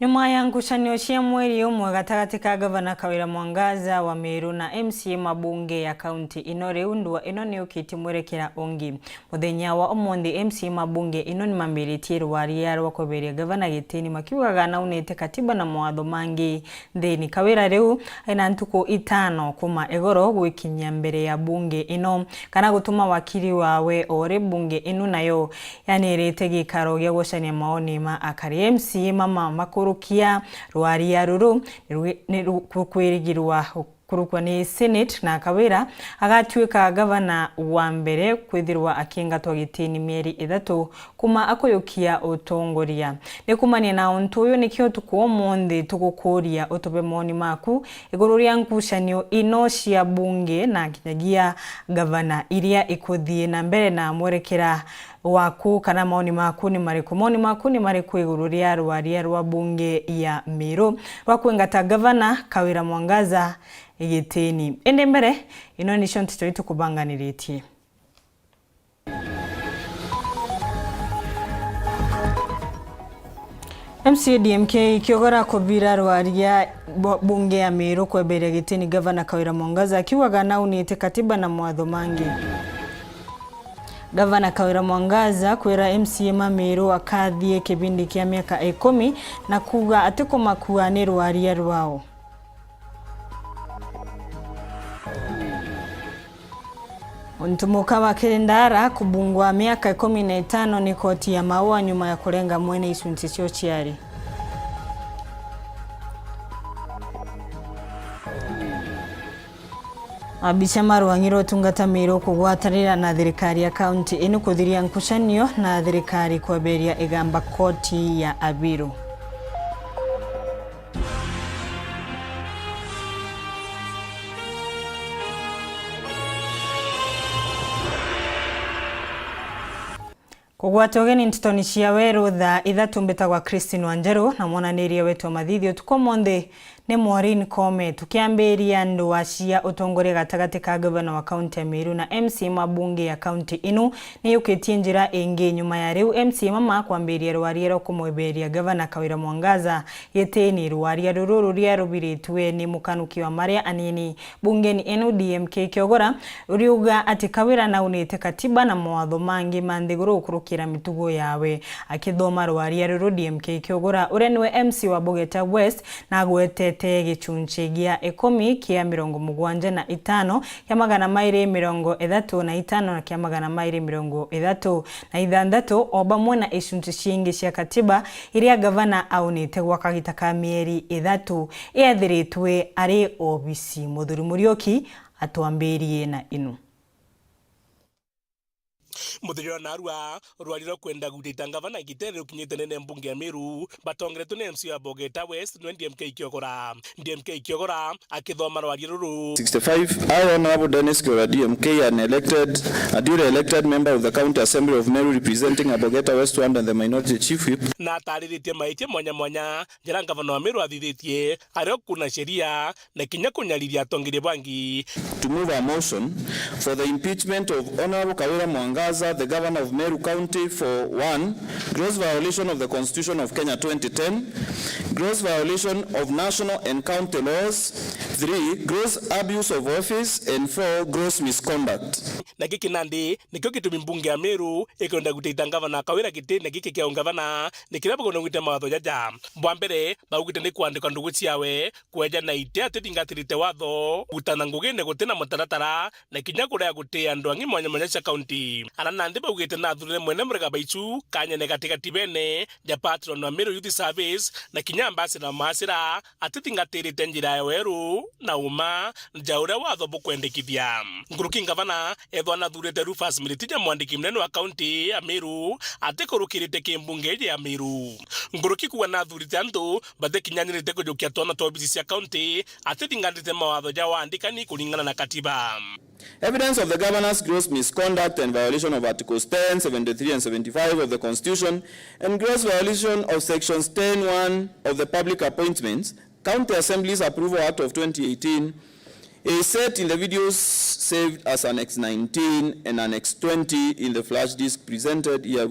Nyuma ya ngucanio cia mweri umwe gatagati ka gavana Kawira Mwangaza wa Meru na MCA mabunge ya kaunti ino riu ndua ino ni ukiti mwerekera ungi. Muthenya wa umuthi MCA mabunge ino ni mambiritie rwaria rwa kweberia gavana gitini makiugaga naunite katiba na mawatho mangi thini. Kawira riu ina ntuku 5 kuma egoro gwikinya mbere ya bunge ino kana gutuma wakiri wawe ore bunge ino nayo yanirite gikaro gya gucania maoni ma akari MCA mama makuru kia rwaria ruru ni kwirigirwa kurukwa ni Senate na Kawira agatuika gavana wa mbere kwithirwa akingatwa gitini mieri Ithatu kuma akoyokia utongoria. Nikumania na untu uyu nikio tukuo monde tugukuria utobe moni maku iguru ria ngucanio ino cia bunge na kinyagia gavana iria ikuthie na mbere na mwerekera waku kana maoni maku ni mariku. Maoni maku ni mariku iguru ria rwaria rwa bunge ya Meru rwakwingata gavana Kawira Mwangaza igitini. Ende mbere ino ni Nteto itukubanganiritie. MCA DMK kiogora kobira rwaria bunge ya Meru kweberia gitini gavana Kawira Mwangaza akiwaga naunite katiba na mawatho mangi. Gavana Kawira Mwangaza kwera MCA ma Meru akathie kibindi kia miaka 10 na kuga atiko makua ni rwaria rwao. Untumuka wa Kirindara kubungwa miaka 15 ni koti ya maua nyuma ya kurenga mwene isunti sio chiari. Abisha Rwangiro tungata Meru kugwatarira na thirikari ya kaunti ino kuthiria nkucanio na thirikari kweberia igamba koti ya Abiru. Kugwata ugeni Nteto ni cia Weru Thaa Ithatu mbetagwa NJERU na mwananiria wetu mathithio tukomonde ni Maureen Kome tukiambiria ndua cia utongoria gatagati ka gavana wa kaunti ya Meru na MCA mabunge ya kaunti inu ni yukitie njira ingi nyuma ya riu MCA mama kwambiria rwaria rwa kumweberia gavana Kawira Mwangaza yeteni rwaria ruru ria rubiritwe ni mukanuki wa maria anini bungeni inu DMK kiogora uriuga ati Kawira naunite katiba na mawatho mangi manthiguru ukurukira mitugo yawe akithoma rwaria ruru DMK kiogora urenwe MC wa Bogeta West na gwete gicunche gia 10 kia 75 kia magana mairi 35 na kia magana mairi 36 obamwe na icunche ciingi cia katiba iria gavana aunite gwa kagita ka mieri 3 iathiritwe ari obisi Muthuri Murioki atwambirie na inu. Muthiro na arua rwariro kwenda gutita gavana gitero kinyite nene mbunge ya Meru batongeretu ne MC wa Bogeta West no DMK kiogora akithoma rwario ruru 65 I honorable Dennis Kiora DMK a duly elected member of the county assembly of Meru representing Bogeta West and the minority chief whip na tariritie maitie mwanya jira gavana wa Meru athithitie ario kuna sheria na kinya kunyariria atongire bangi to move a motion for the impeachment of honorable Kawira Mwangaza, the governor of Meru County, for 1, gross violation of the Constitution of Kenya 2010, gross violation of national and county laws, 3, gross abuse of office, and 4, gross misconduct. Na giki nandi nikyo gitumi mbunge ya Meru ikonda guteita gavana Kawira gitini na giki kia gavana nikirabo kono gwite mawatho jaja mbwambere baugite ni kwandika ndugu ciawe kweja na ite atitingatirite watho gutana ngugine gutena mutaratara na kinya kuria gutia andu angi mwanya cia county ana nandi baugite na thurire mwene murega baichu kanyene katikati bene ja patron wa Meru Youth Service na kinya ambassador masira atitingatirite njira ya Weru na uma njaura watho bukwendekithia nguruki gavana ethwana thurite Rufus Militija mwandiki mnene wa kaunti ya Meru atikurukirite kimbunge ya Meru nguruki kuwa na thurite andu bathe kinyanyirite kujukia twana tobisi cia kaunti atitingatirite mawatho ja waandikani kulingana na katiba. Evidence of the governor's gross misconduct and violation of Articles 10, 73 and 75 of the Constitution and gross violation of Sections 10(1) of the Public Appointments County Assembly's Approval Act of 2018 is set in the videos saved as Annex 19 and Annex 20 in the flash disk presented here.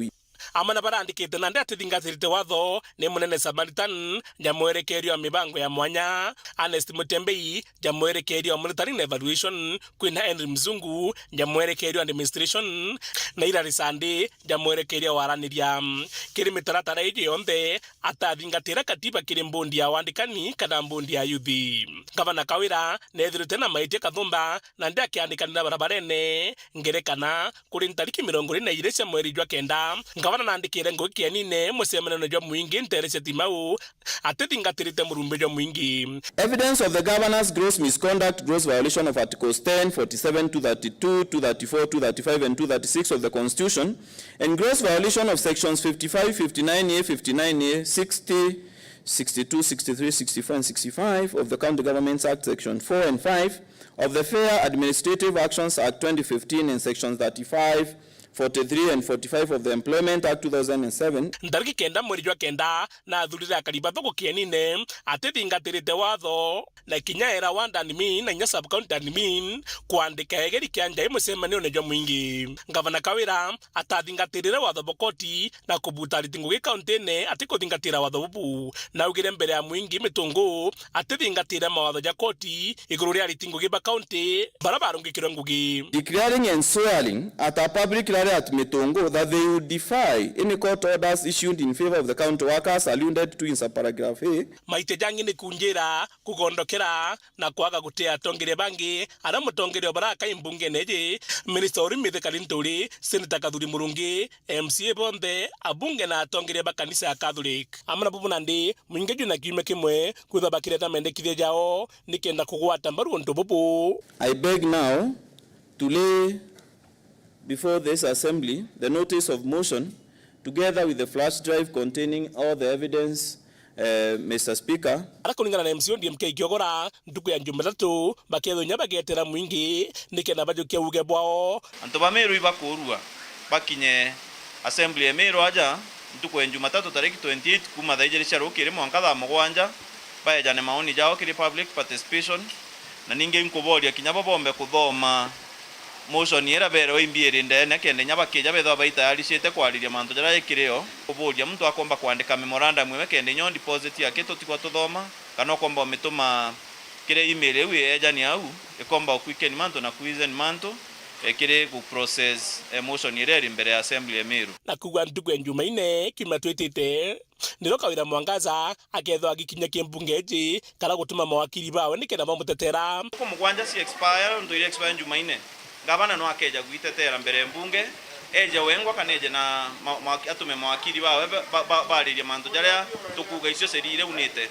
amana barandikite na ndate thingatirite watho ni munene Samaritan nyamwerekerio ya mibango ya mwanya Honest Mutembei nyamwerekerio ya monitoring evaluation kwina Henry Mzungu nyamwerekerio administration na Irari Sande nyamwerekerio waraniria kiri mitaratara iji yonthe atathingatira katiba kiri mbundi ya wandikani kana mbundi ya yuthi. Gavana Kawira nethirite na maitie kathumba na ndi akiandikanira barabarene ngerekana kuri ntariki 22 cia mweri jwa kenda. Gavana nandikire ngugi kianine mucemanano jwa mwingi Nterece Timau atethingatirite murumbe jwa mwingi. Evidence of the governor's gross misconduct, gross violation of Articles 10, 47, 232, 234, 235 and 236 of the Constitution, and gross violation of sections 55, 59A, 59A, 60, 62, 63, 64 and 65 of the County Governments Act section 4 and 5 of the Fair Administrative Actions Act 2015 and sections 35, 43 and 45 of the Employment Act 2007. Ndariki kenda mweri jwa kenda na athurire akariba thoko kienine atethingatirite watho na kinya era wanda admin na nya sub county admin kuandika egeri kianja mucemanio ne jwa mwingi. Gavana Kawira atathingatirire watho bokoti na kubuta ritingugi county ne atikuthingatira watho bubu na ugire mbere ya mwingi mitungu atethingatire mawatho ja koti iguru ria ritingugi ba county barabarungikirwe ngugi. Declaring and swearing at a public at Mitongo that they would defy any court orders issued in favor of the county workers alluded to in subparagraph A. Maite jangi ni kunjira kugondokera na kwaga gutea tongere bangi ara mutongere baraka imbunge neje Minister Orimide Kalinturi Senator Kadhuri Murungi MCA Bonde abunge na tongere bakanisa Catholic amana bubu nandi mwingeju na kiume kimwe kuthabakireta mendekithia jao nikenda kugwata mbaru nto bubu. I beg now to lay before this assembly the notice of motion together with the flash drive containing all the evidence, Mr. Speaker. Arakulingana na MCO DMK Kiogora nduku ya Jumatatu baketho nyabagetera mwingi nikena bajukia uge bwao anto bameru ibakurua bakinye assembly emero aja nduku ya Jumatatu tariki 28 kuma thaijerisha rukire mwankatha mugwanja bayajane maoni jao kiri public participation na ninge nkuboria kinyabo bombe kuthoma motion yera bero imbiere ndene kende nyabakija betho baitayarishite kwariria mantu jara yekireo kuburia mtu akomba kuandika memorandum mwe kende nyo deposit yake tutikwa tuthoma kana komba umetuma kire email ewe ejani au ekomba ukwike ni mantu na kuizen mantu ekire ku process motion yera imbere ya assembly emeru na kugwa ndugu ya Jumaine kimatwetete ndiro Kawira Mwangaza aketho agikinya kimbungeji kala gutuma mawakili bawe nikena bamutetera kumugwanja si expire ndo ile expire Jumaine. Gavana no akeja guitetera mbere mbunge eja wengwa kaneje na atume mawakili bawe bariria mantu jaria tukuga icio serire unite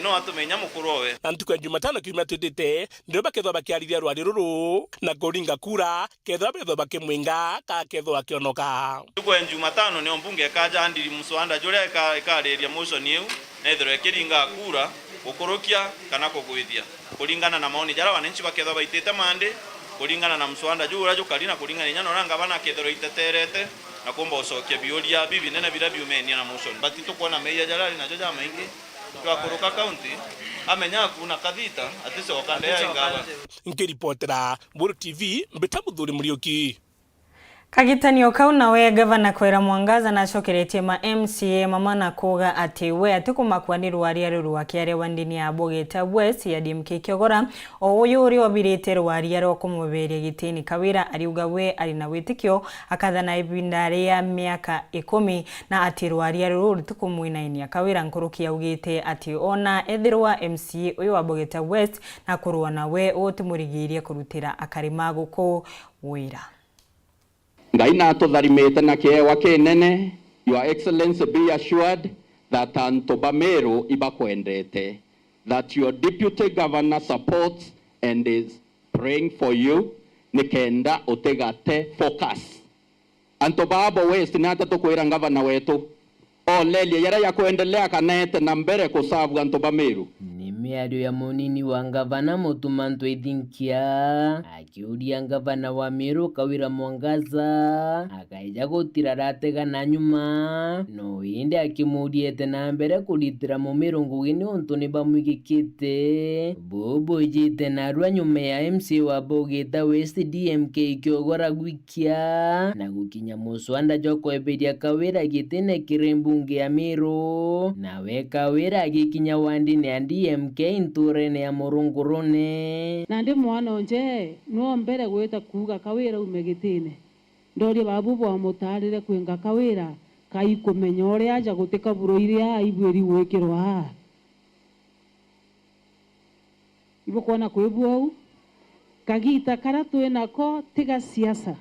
no atumenya mukurowe antuko Jumatano kimatwetete ndio baketho bakiarithia rwari ruru na kuringa kura ketho betho bakimwinga ka ketho akionoka tuko Jumatano ne mbunge kaja andiri muswanda juria ikariria motion yu nethero ekiringa kura ukorokia kana kugwithia kuringana na maoni jara wananchi baketho baitete mande kuringana na mswanda jura jukalina kuringana nyano ranga bana kethero iteterete na komba usokia biolia bibi nene bila biumenia na motion bati tukuona meya jalali na joja maingi kwa kuruka county amenya kuna kadhita atise wakandea ingaba nkiripotera Weru TV mbetamuthuri Murioki. Kagitanio kau nawe Gavana Kawira Mwangaza na cokeretie ma MCA mamana kuga ati we atikumakwa rwaria ruru wakiare wandini ya Bogeta West ya DMK Kiogora o uyu uri wabirite rwaria ro kumuberia gitini. Kawira ariuga we ari na witikio akathana ibindari ya miaka 10 na ati rwaria ruru ritukumwinainia. Kawira nkuruki augite ati ona ethirwa MCA uyu wa Bogeta West na kuruana we utimurigirie kurutira akarima guko wira. Ngai na tutharimite na kiewa kinene. Your Excellency, be assured that Antobameru ibakwendete, that your Deputy Governor supports and is praying for you. Nikenda utegate focus. Antobabo West nata tukwira Governor wetu olelia yara ya kuendelea kanete na mbere kusavu Antobameru. mĩario ya mũnini wa ngavana Mũtumanto Ithinkia akiuria ngavana wa Meru Kawira Mwangaza akaija gũtira rategana nyuma no indi akimuriete na mbere kuritira Mũmeru ngugi nĩ ũntũ nĩ bamwigĩkĩte bobo ijite narua nyuma ya MC wa Bogeta West DMK Kyogora gwikia na gukinya muswanda jokweberia Kawira gitene kirembunge ya Meru nawe Kawira agikinya wandini ya DMK nturene ya Murungurune na ndi mwana onje no mbere gweta kuga Kawira umegitine ndori babu bwa mutarire kwenga Kawira kai kumenya uria aja gutika buroire aibweri gwikirwa ibo kuona kwebua kagita kara twinako tiga siasa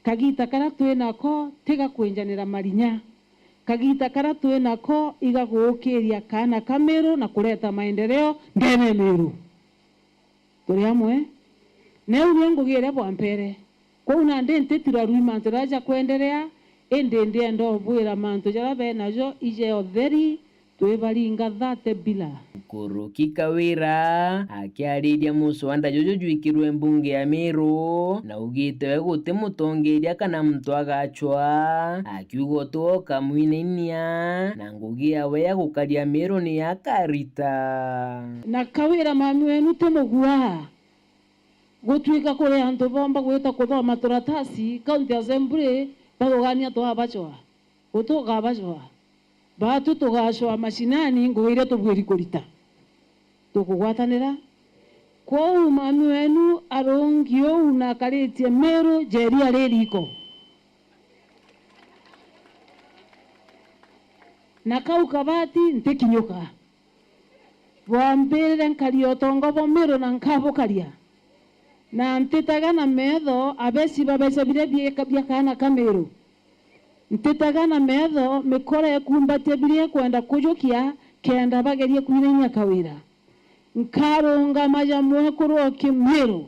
kagita kara twinako tiga kwenjanira marinya kagita kara twinako iga gukiria kana Kameru na kuleta maendeleo ndene Meru turi amwe ne uri ngugire bwa mbere ko una ntetira rui manto raja kuendelea ende ndo bwira manto jara benajo ije otheri twebaringa thate bila Kuruki Kawira akiariria muswanda jojo jwikirwe mbunge ya Meru na ugite gute mutongeria kana mtu agachwa akiugo toka mwinenia na ngugi yawe ya gukaria Meru ni yakarita na Kawira mami wenu temugua gutwika kuri antu bomba gwita kuthoma turatasi county assembly bagogania twabachwa gutuga abachwa batu tugashwa mashinani ngwire tubwiri kurita tukugwatanira kwa mami wenu arongio una karitie Meru jeria ririko na kau kabati ntikinyuka wambere nkario tongo bo Meru na nkabo karia na ntitaga na metho abesi babesa bire bia kana Kameru ntitaga na metho mikore kumbatie bire kwenda kujukia kenda bagerie kuinenya Kawira nkarunga majamwe kuroki Meru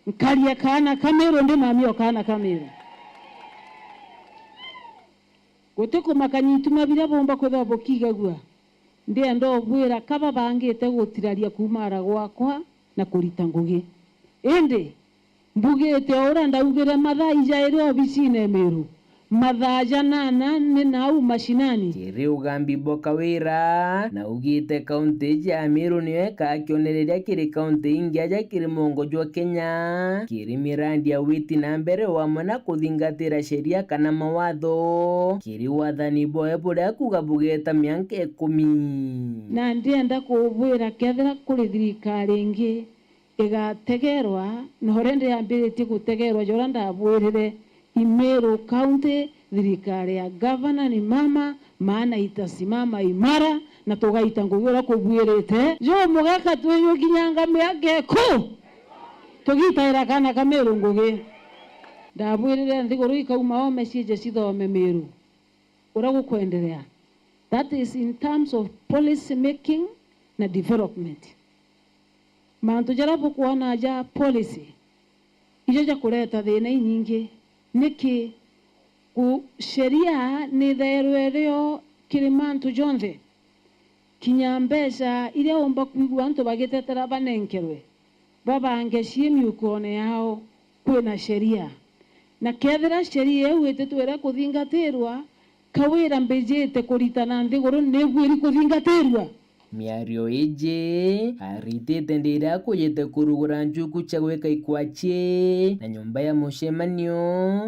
nkaria kana Kameru ndi mamio kana Kameru gutiko makanyituma bire bomba kwetha bokigagua ndi ndo bwira kaba bangite gutiraria kumara gwakwa na kurita ngugi indi mbugite ora ndaugire mathaa ijaire obicine Meru mathaa janana ni nau mashinani kiri ugambi bo Kawira na ugite kaunti ya Meru niwe kakionereria kiri kaunti ingi aja kiri mongo jwa Kenya kiri mirandi ya witi na mbere wamwe na kuthingatira sheria kana mawatho kiri wathani boe buria kuga bugeta mianka 10 na ndienda kubwira kethira kuri thirikari ingi igategerwa norende yambiritie gutegerwa jora ndabwirire Meru County thirikari ya governor ni mama maana itasimama imara na tugaita ngugura kubwirite jo mugaka twenyo kinyanga miake ku tugitaira kana Kameru ngugi ndabwirire ndiguru ikauma o message cithome Meru ura gukwendelea that is in terms of policy making na development mantu jarabu kuona ja policy ijo ja kuleta thina nyingi niki ku sheria ni therwerio kirimantu jonthe kinyambesa ile omba kuigwa antu bagetetera banenkerwe babange ciemiukone yao kwina sheria na kethira sheria wete twera kuthingatirwa Kawira mbejete kuritana ndiguru negwiri kuthingatirwa miario ije aritete ndira kuyete kurugura njuku chagweka ikwache na nyumba ya mushemanio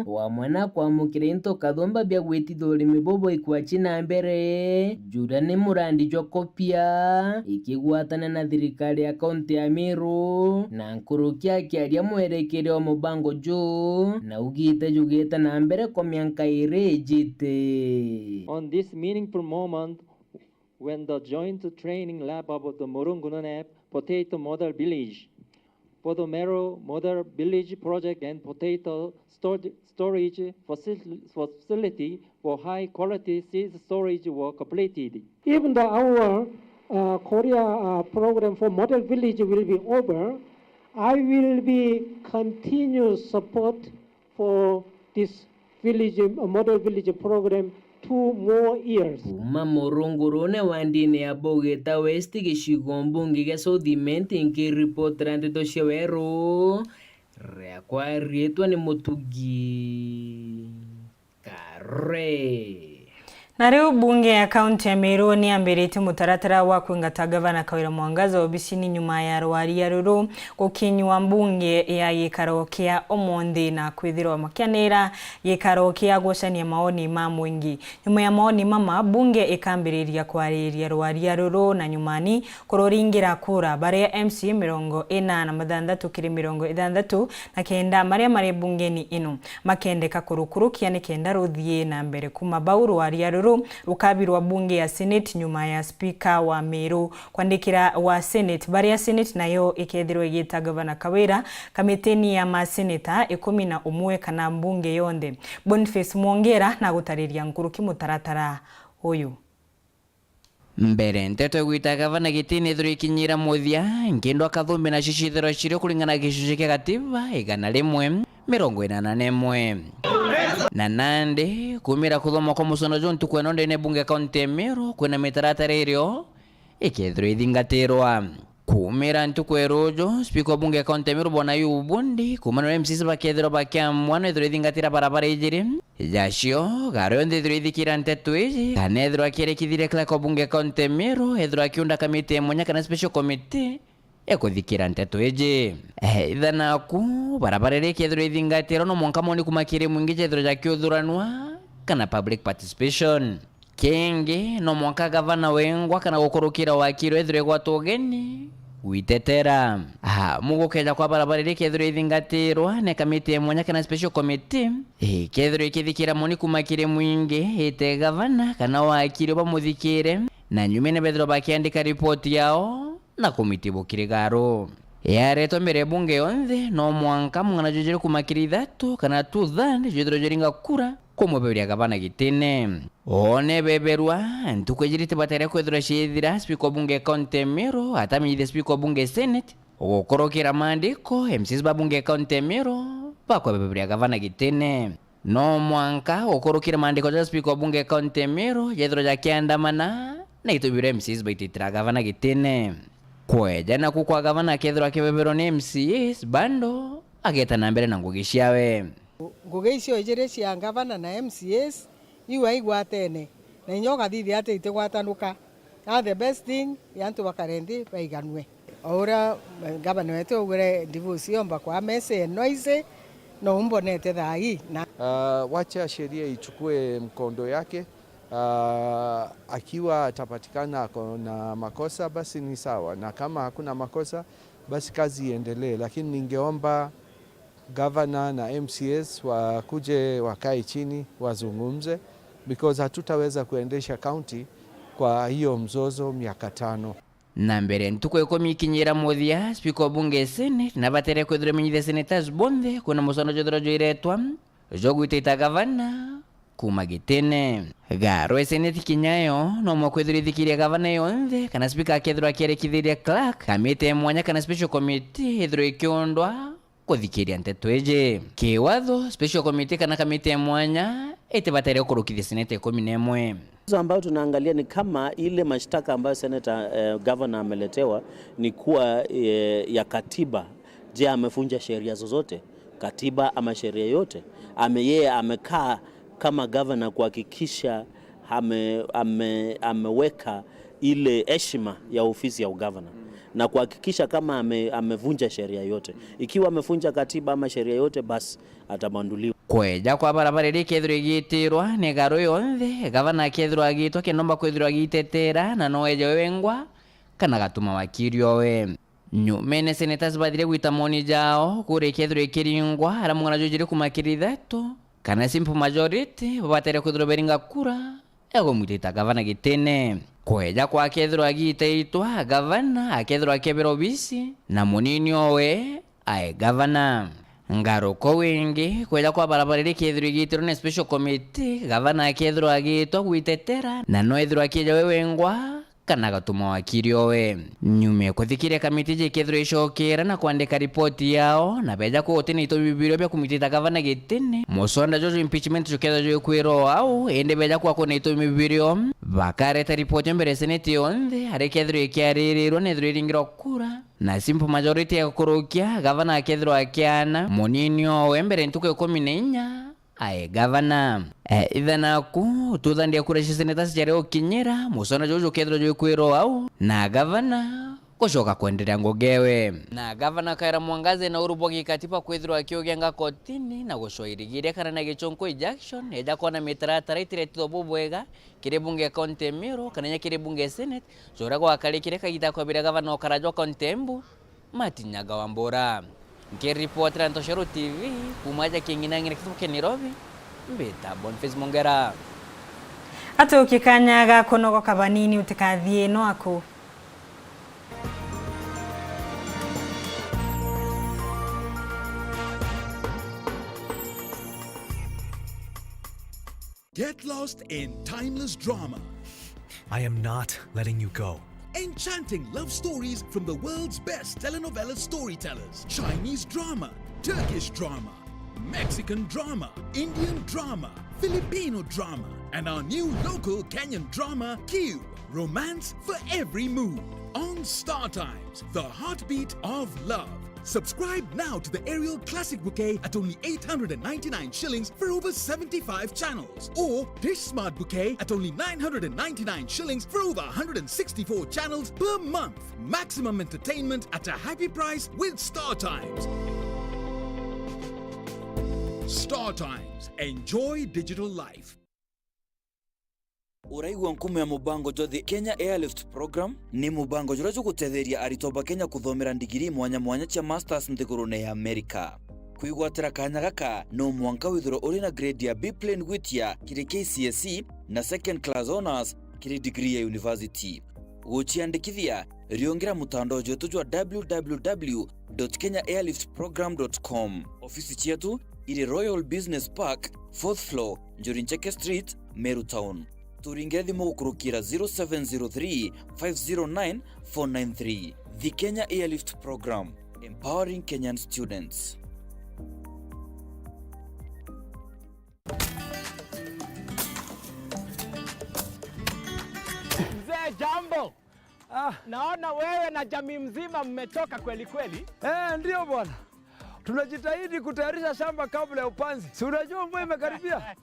wa mwana kwa mukirento kathomba bya gwetithore mibobo ikwache na mbere jurane murandi jwa kopia ikigwatana na thirikari ya kaunti ya Meru na nkurukia kiaria mwerekere wa mubango jo na ugite jugeta na mbere kwa mianka irejite. On this meaningful moment when the joint training lab of the Murungununep Potato Model Village, for the Meru Model Village project and potato storage facility for high quality seed storage were completed. Even though our Korea program for Model Village will be over, I will be continuous support for this village Model Village program 2 more years. Kuma morongorone wandine ya Bogeta West gicigo mbunge gia Southiment nkiripotera Nteto cia Weru riakwa rietwa ni Mutugi Kare. Na riu bunge ya kaunti ya Meru ni ambirite mutaratara wa kwingata gavana Kawira Mwangaza obisini nyuma ya rwaria ruru gukinywa mbunge ya gikaro kia omondi na kwithirwa makianira gikaro kia gucania maoni ma mwingi. Nyuma ya maoni mama bunge ikambiriria kwariria rwaria ruru na nyumani kuroringira kura baria MC 46 na kenda maria mari bungeni ino makendeka kurukurukia ni kenda ruthie na mbere kuma bau rwaria ruru rukabirwa bunge ya Senate nyuma ya speaker wa Meru kwandikira wa Senate baria Senate nayo ikethirwa igita gavana Kawira kamiteni ya maseneta 11 kana mbunge yonde. Boniface Mwongera na gutariria nkuruki mutaratara uyu. Mbere Nteto gwita gavana gitini thuru ikinyira muthia nkindo akathumbi na cicithiro cirio kuringana gicunji kia gatiba 181 na Nandi kumira kuthoma kwa musono jontu kwenonde ne bunge kaunti ya Meru kwena mitaratara irio ikethirwa ithingatirwa kumira ntukwerojo speaker bunge kaunti ya Meru bona yubundi kumana MCs bakethirwa bakiamwa no ithirwa ithingatira barabara ijiri jacio garo ndithirwa ithikira Nteto iji kanethirwa kierekithire clerk bunge kaunti ya Meru ethirwa kiunda kamiti emwe kana special committee ekuthikira Nteto iji ithana ku barabara iri kethirwa ithingatira no mwanka moni kumakire mwingi jethirwa jakiuthuranwa kana public participation kingi no mwanka gavana wengwa kana gukurukira wakiro ethirwa gwatwo geni witetera mugukeja kwa barabara iri kethirwa ithingatirwa ne kamiti emwe kana special committee kethirwa ikithikira moni kumakire mwingi ite gavana kana wakiro bamuthikire na nyumene bethirwa bakiandika report yao na kumitibukire garo yareto mbere bunge yonthe no mwanka mwana jojere kumakiri Ithatu kana Thaa jodro joringa kura kumweberia gavana gitine one beberwa ntukwejirite batare kwethira cithira speaker bunge kaunti ya Meru ataminyithe speaker bunge Senate ugukorokera mandiko MCs babunge kaunti ya Meru bakweberia gavana gitine no mwanka ukorokera mandiko ja speaker bunge kaunti ya Meru jethro jakiandamana na itubire MCs baititira gavana gitine kweja na kukwa gavana kethirwa kibebero ni MCs bando ageta na mbere na ngugi ciawe ngugi icio ijire cia gavana na MCs iwa igwatene na inyoga thithi ate itigwatanuka na the best thing yantu bakarendi baiganwe ora gavana wetu ugure divorce yomba kwa mese noise no umbonete thai na wacha sheria ichukue mkondo yake. Akiwa atapatikana na makosa basi ni sawa, na kama hakuna makosa basi kazi iendelee, lakini ningeomba governor na MCS wakuje wakae chini wazungumze, because hatutaweza kuendesha county kwa hiyo mzozo miaka 5. na mbere ntukwe komikinyira muthia speaker bunge Senate na batere kwithire menyithe senators bonthe kuna musono jodro joiretwa jogwitita gavana kuma gitene garo Senate kinyayo no mwakwithire thikiria gavana yonthe kana speaker akethirwa kierekithiria clerk kamite emwe kana special committee ithiro ikiondwa kuthikiria Nteto iji kiwatho special committee kana kamite emwe ite batere kurukithia Senate 11 ambayo tunaangalia ni kama ile mashtaka ambayo Senator Governor ameletewa ni kuwa ya katiba. Je, amevunja sheria zozote, katiba ama sheria yote? Yeye amekaa kama governor kuhakikisha ameweka ile heshima ya ofisi ya governor na kuhakikisha kama amevunja sheria yote. Ikiwa amevunja katiba ama sheria yote, basi atabanduliwa. kweja kwa barabara iri kethirwa igitirwa ni garo yonthe gavana kethirwa agitwa kinomba kwithirwa agitetera na noeja wengwa kana gatuma wakirio we nyumene senators bathire gwita moni jao kure kethirwa ikiringwa ara mwana jojire kumakiri Ithatu kana simple majority batere kwithirwa beringa kura ego mutita gavana gitene kweja kwa kethirwa agiteitwa gavana akethirwa akebero bisi na munini owe ae gavana ngaro ko wingi kweja kwa barabara iri kethirwa igitirwo ni special committee gavana akethirwa agitwa gwitetera na no ethirwa akija wewengwa kana gatuma wakiri owe nyume kuthikiria kamiti jikethro icokera na kwandika ripoti yao na beja ko otini to bibirio bya kumitita gavana Gitini musonda jojo impeachment jokethro jo kwiro au ende beja kwa ko neto bibirio bakareta ripoti mbere seneti onde arekethro ikiaririro nethro iringiro kura na simple majority ya kurukia gavana akethro akiana munini owe mbere ntuko 14 ae gavana ithanaku tuthandia kuresha seneta ciare okinyira musona jojo kethro jo kwiro au na gavana kushoka kuendelea ngogewe na gavana Kaira Mwangaza na urubogi katiba kwithirwa akiogenga kotini na gushoirigire kana na gichonko injection eja kona mitarata itiretizo bubwega kire bunge county Meru kana kire bunge senate jora kwa kalikire kagita kwa bira gavana okarajo kontembu matinyaga wambora Nkiripoti Nteto TV kumaja kinginangina kituke Nairobi mbeta Boniface Mongera Ato kikanyaga konogo kabanini utikathie no ako Get lost in timeless drama. I am not letting you go. Enchanting love stories from the world's best telenovela storytellers. Chinese drama, Turkish drama, Mexican drama, Indian drama, Filipino drama, and our new local Kenyan drama, Q. Romance for every mood. On Star Times, the heartbeat of love. Subscribe now to the Aerial Classic Bouquet at only 899 shillings for over 75 channels. Or Dish Smart Bouquet at only 999 shillings for over 164 channels per month. Maximum entertainment at a happy price with Star Times. Star Times. Enjoy digital life. Uraigwa nkume ya mubango jothi Kenya Airlift Program ni mubango jurajo gutetheria aritoba Kenya kuthomera ndigiri mwanya cia masters nthigurune ya Amerika. Kuigwatira kanya gaka no mwanka withiro uri na grade ya B plane gwitia kiri KCSE na second class honors kiri degree ya university. Uchiandikithia riongera mutandao jotu jwa www.kenyaairliftprogram.com. Ofisi chetu iri Royal Business Park 4th floor Njorincheke Street, Meru Town. Turingire thimu gukurukira 0703 509 493. The Kenya Airlift Program, empowering Kenyan students. Mzee jambo. Naona wewe na jamii mzima mmetoka kweli kweli. Ndio bwana. Tunajitahidi kutayarisha shamba kabla ya upanzi. Si unajua mvua imekaribia?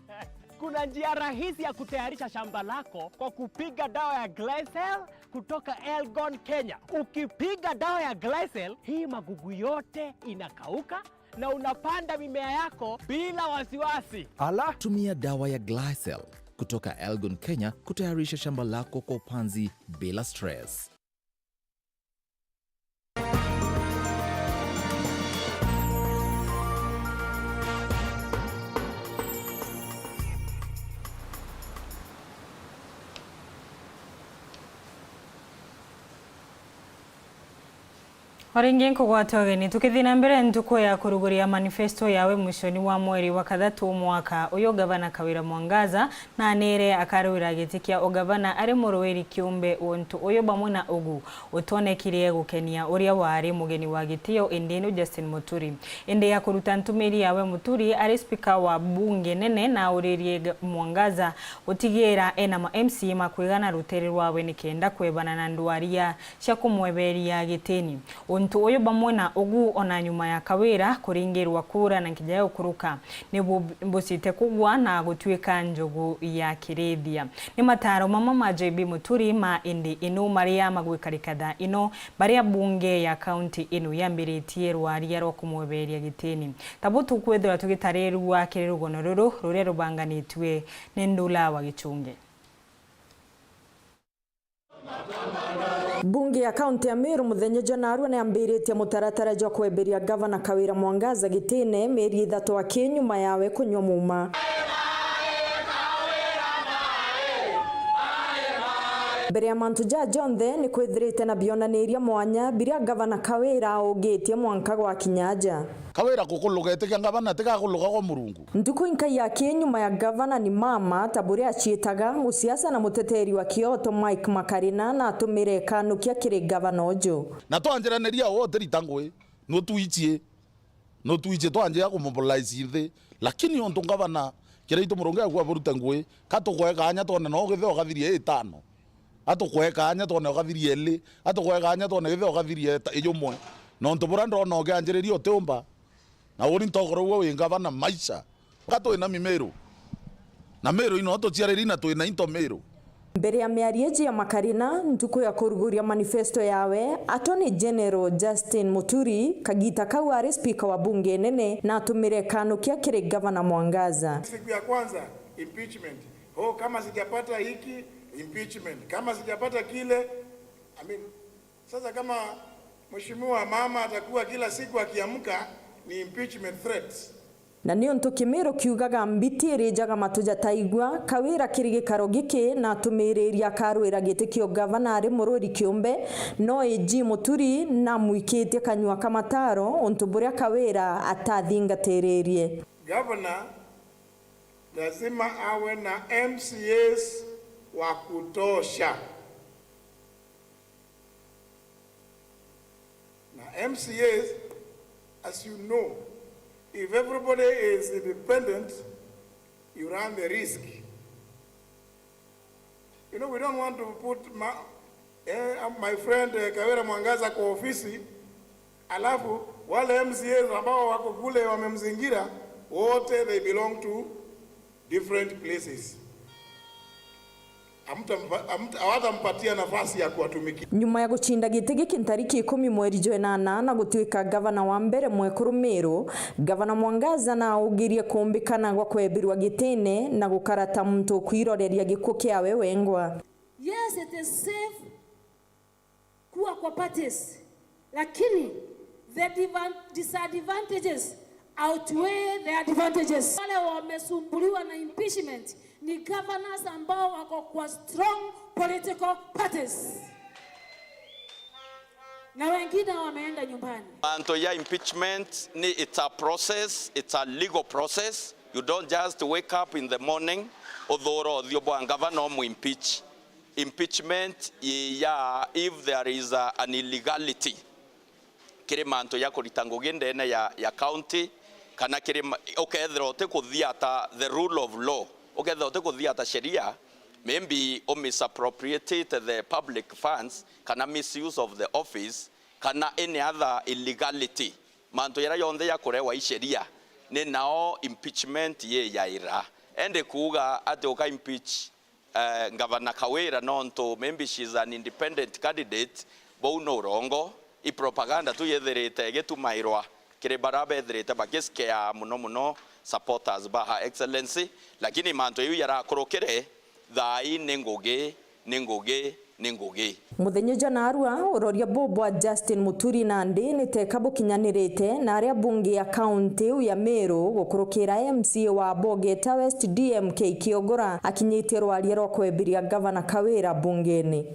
Kuna njia rahisi ya kutayarisha shamba lako kwa kupiga dawa ya Glycel kutoka Elgon, Kenya. Ukipiga dawa ya Glycel, hii magugu yote inakauka na unapanda mimea yako bila wasiwasi. Ala, tumia dawa ya Glycel kutoka Elgon, Kenya kutayarisha shamba lako kwa upanzi bila stress. Oringi nkugwata ogeni tukithina mbere ntuko ya kuruguria manifesto yawe mwishoni wa mweri wa kathatu mwaka uyo gavana Kaira Mwangaza na nere akarwira gitikia ogavana ari muruweri kiumbe untu uyo bamuna ugu utonekire gukenia uria wari mugeni wa gitio Indenu Justin Muturi ende ya kuruta ntumiri yawe Muturi ari speaker wa bunge nene na uririe Mwangaza utigira ena ma MC makwigana ruteri rwawe nikenda kwebana na ndwaria cia kumweberia gitini untu uyu bamwe na ugu ona nyuma ya Kawira kuringirwa kura na nkijaya ukuruka ni mbusite kugwa na gutwika njogu ya kirethia ni mataro mama ma JB Muturi ma indi inu maria magwikarikatha ino baria bunge ya county inu yambiritie rwaria ro kumweberia gitini tabutu kwethira tugitarerwa kirirugono ruru rure rubanganitwe ni ndula wa gichunge. Bunge ya kaunti ya Meru muthenya Januari na ambiritie mutaratara jwa kweberia gavana Kaira Mwangaza gitine meri Ithatu wa kinyuma yawe kunywa muma. mbere ya mantu ja jonthe ni kwithirite na bionaniria mwanya biria gavana Kawira ugitie mwanka gwa kinyaja Kawira kukulugete kya gavana tika kuluga kwa murungu ntuku inka yake nyuma ya gavana ni mama tabure acietaga musiasa na muteteri wa Kyoto Mike Makarina na atumire kanukia kiri gavana ojo na twanjiraniria wote ritangwe no tuichie twanjia kumobilize the lakini onto gavana kira ito muronga kwa buruta ngwe katukweka anya tone no githeo gathirie 5 atukweka anya tone gathirie 2 atukweka anya tone githeo gathirie ijumwe no ntubura ndona oganjiririo tumba na uri ntogoro we gavana maisha gato ina mimero na mero ino to ciareri na to ina into mero mbere ya miarieji ya Makarina ntuku ya kuruguria manifesto yawe Attorney General Justin Muturi kagita kawari speaker wa bunge nene na atumire kanukia kiri gavana Mwangaza siku ya kwanza impeachment kama sijapata hiki impeachment kama sijapata kile sasa kama mheshimiwa mama atakuwa kila siku akiamka ni impeachment threats na niyo ntukimiro kiugaga mbitiri jaga matuja taigwa Kawira kirigi karogike na tumiriria karwira gitikio gavana ari mururi kiumbe no eji Muturi na muikete kanywa kamataro ontuburia Kawira atathingatererie gavana lazima awe na MCAs wa kutosha na MCAs as you know if everybody is independent, you run the risk. You know, we don't want to put my friend Kawira Mwangaza kwa ofisi, alafu wale MCAs ambao wako kule wamemzingira, wote they belong to different places. Hawatampatia nafasi ya kuwatumikia. Nyuma ya guchinda gitigi kintariki 10 mweri Jwenana na gutuika gavana wa mbere mwekuru Meru, gavana Mwangaza na ugirie kumbikana gwa kwebirwa gitene na gukarata muntu kwiroreria gikuo kiawe wengwa. Yes, it is safe kuwa kwa parties, lakini the disadvantages outweigh the advantages. Wale wamesumbuliwa na impeachment ni governors ambao wako kwa strong political parties na wengine wameenda nyumbani. Manto ya impeachment ni it's a process, it's a legal process. You don't just wake up in the morning odhoro dhiobo governor mu impeach. Impeachment ya if there is an illegality kire manto ya kuritango gendene ya county kana kire okethro te kuthiata the rule of law okethro te kuthiata sheria maybe misappropriated the public funds kana misuse of the office kana any other illegality manto yara yonde ya kurewa sheria ni nao impeachment ye yaira ende kuga ate oka impeach Governor Kawira nonto maybe she's an independent candidate bo no rongo I propaganda tu yetherete getumairwa kire barabe yetherete bageske ya muno supporters ba her excellency lakini manto yu yara korokere thai nengoge Muthenya Janarua uroria bobo Justin Muturi nandi ni teka bukinyanirite na aria bunge ya county ya Meru gukurukira MC wa Bogeta West DMK Kiogora akinyitirwa aliero kwebiria governor Kawira bungeni.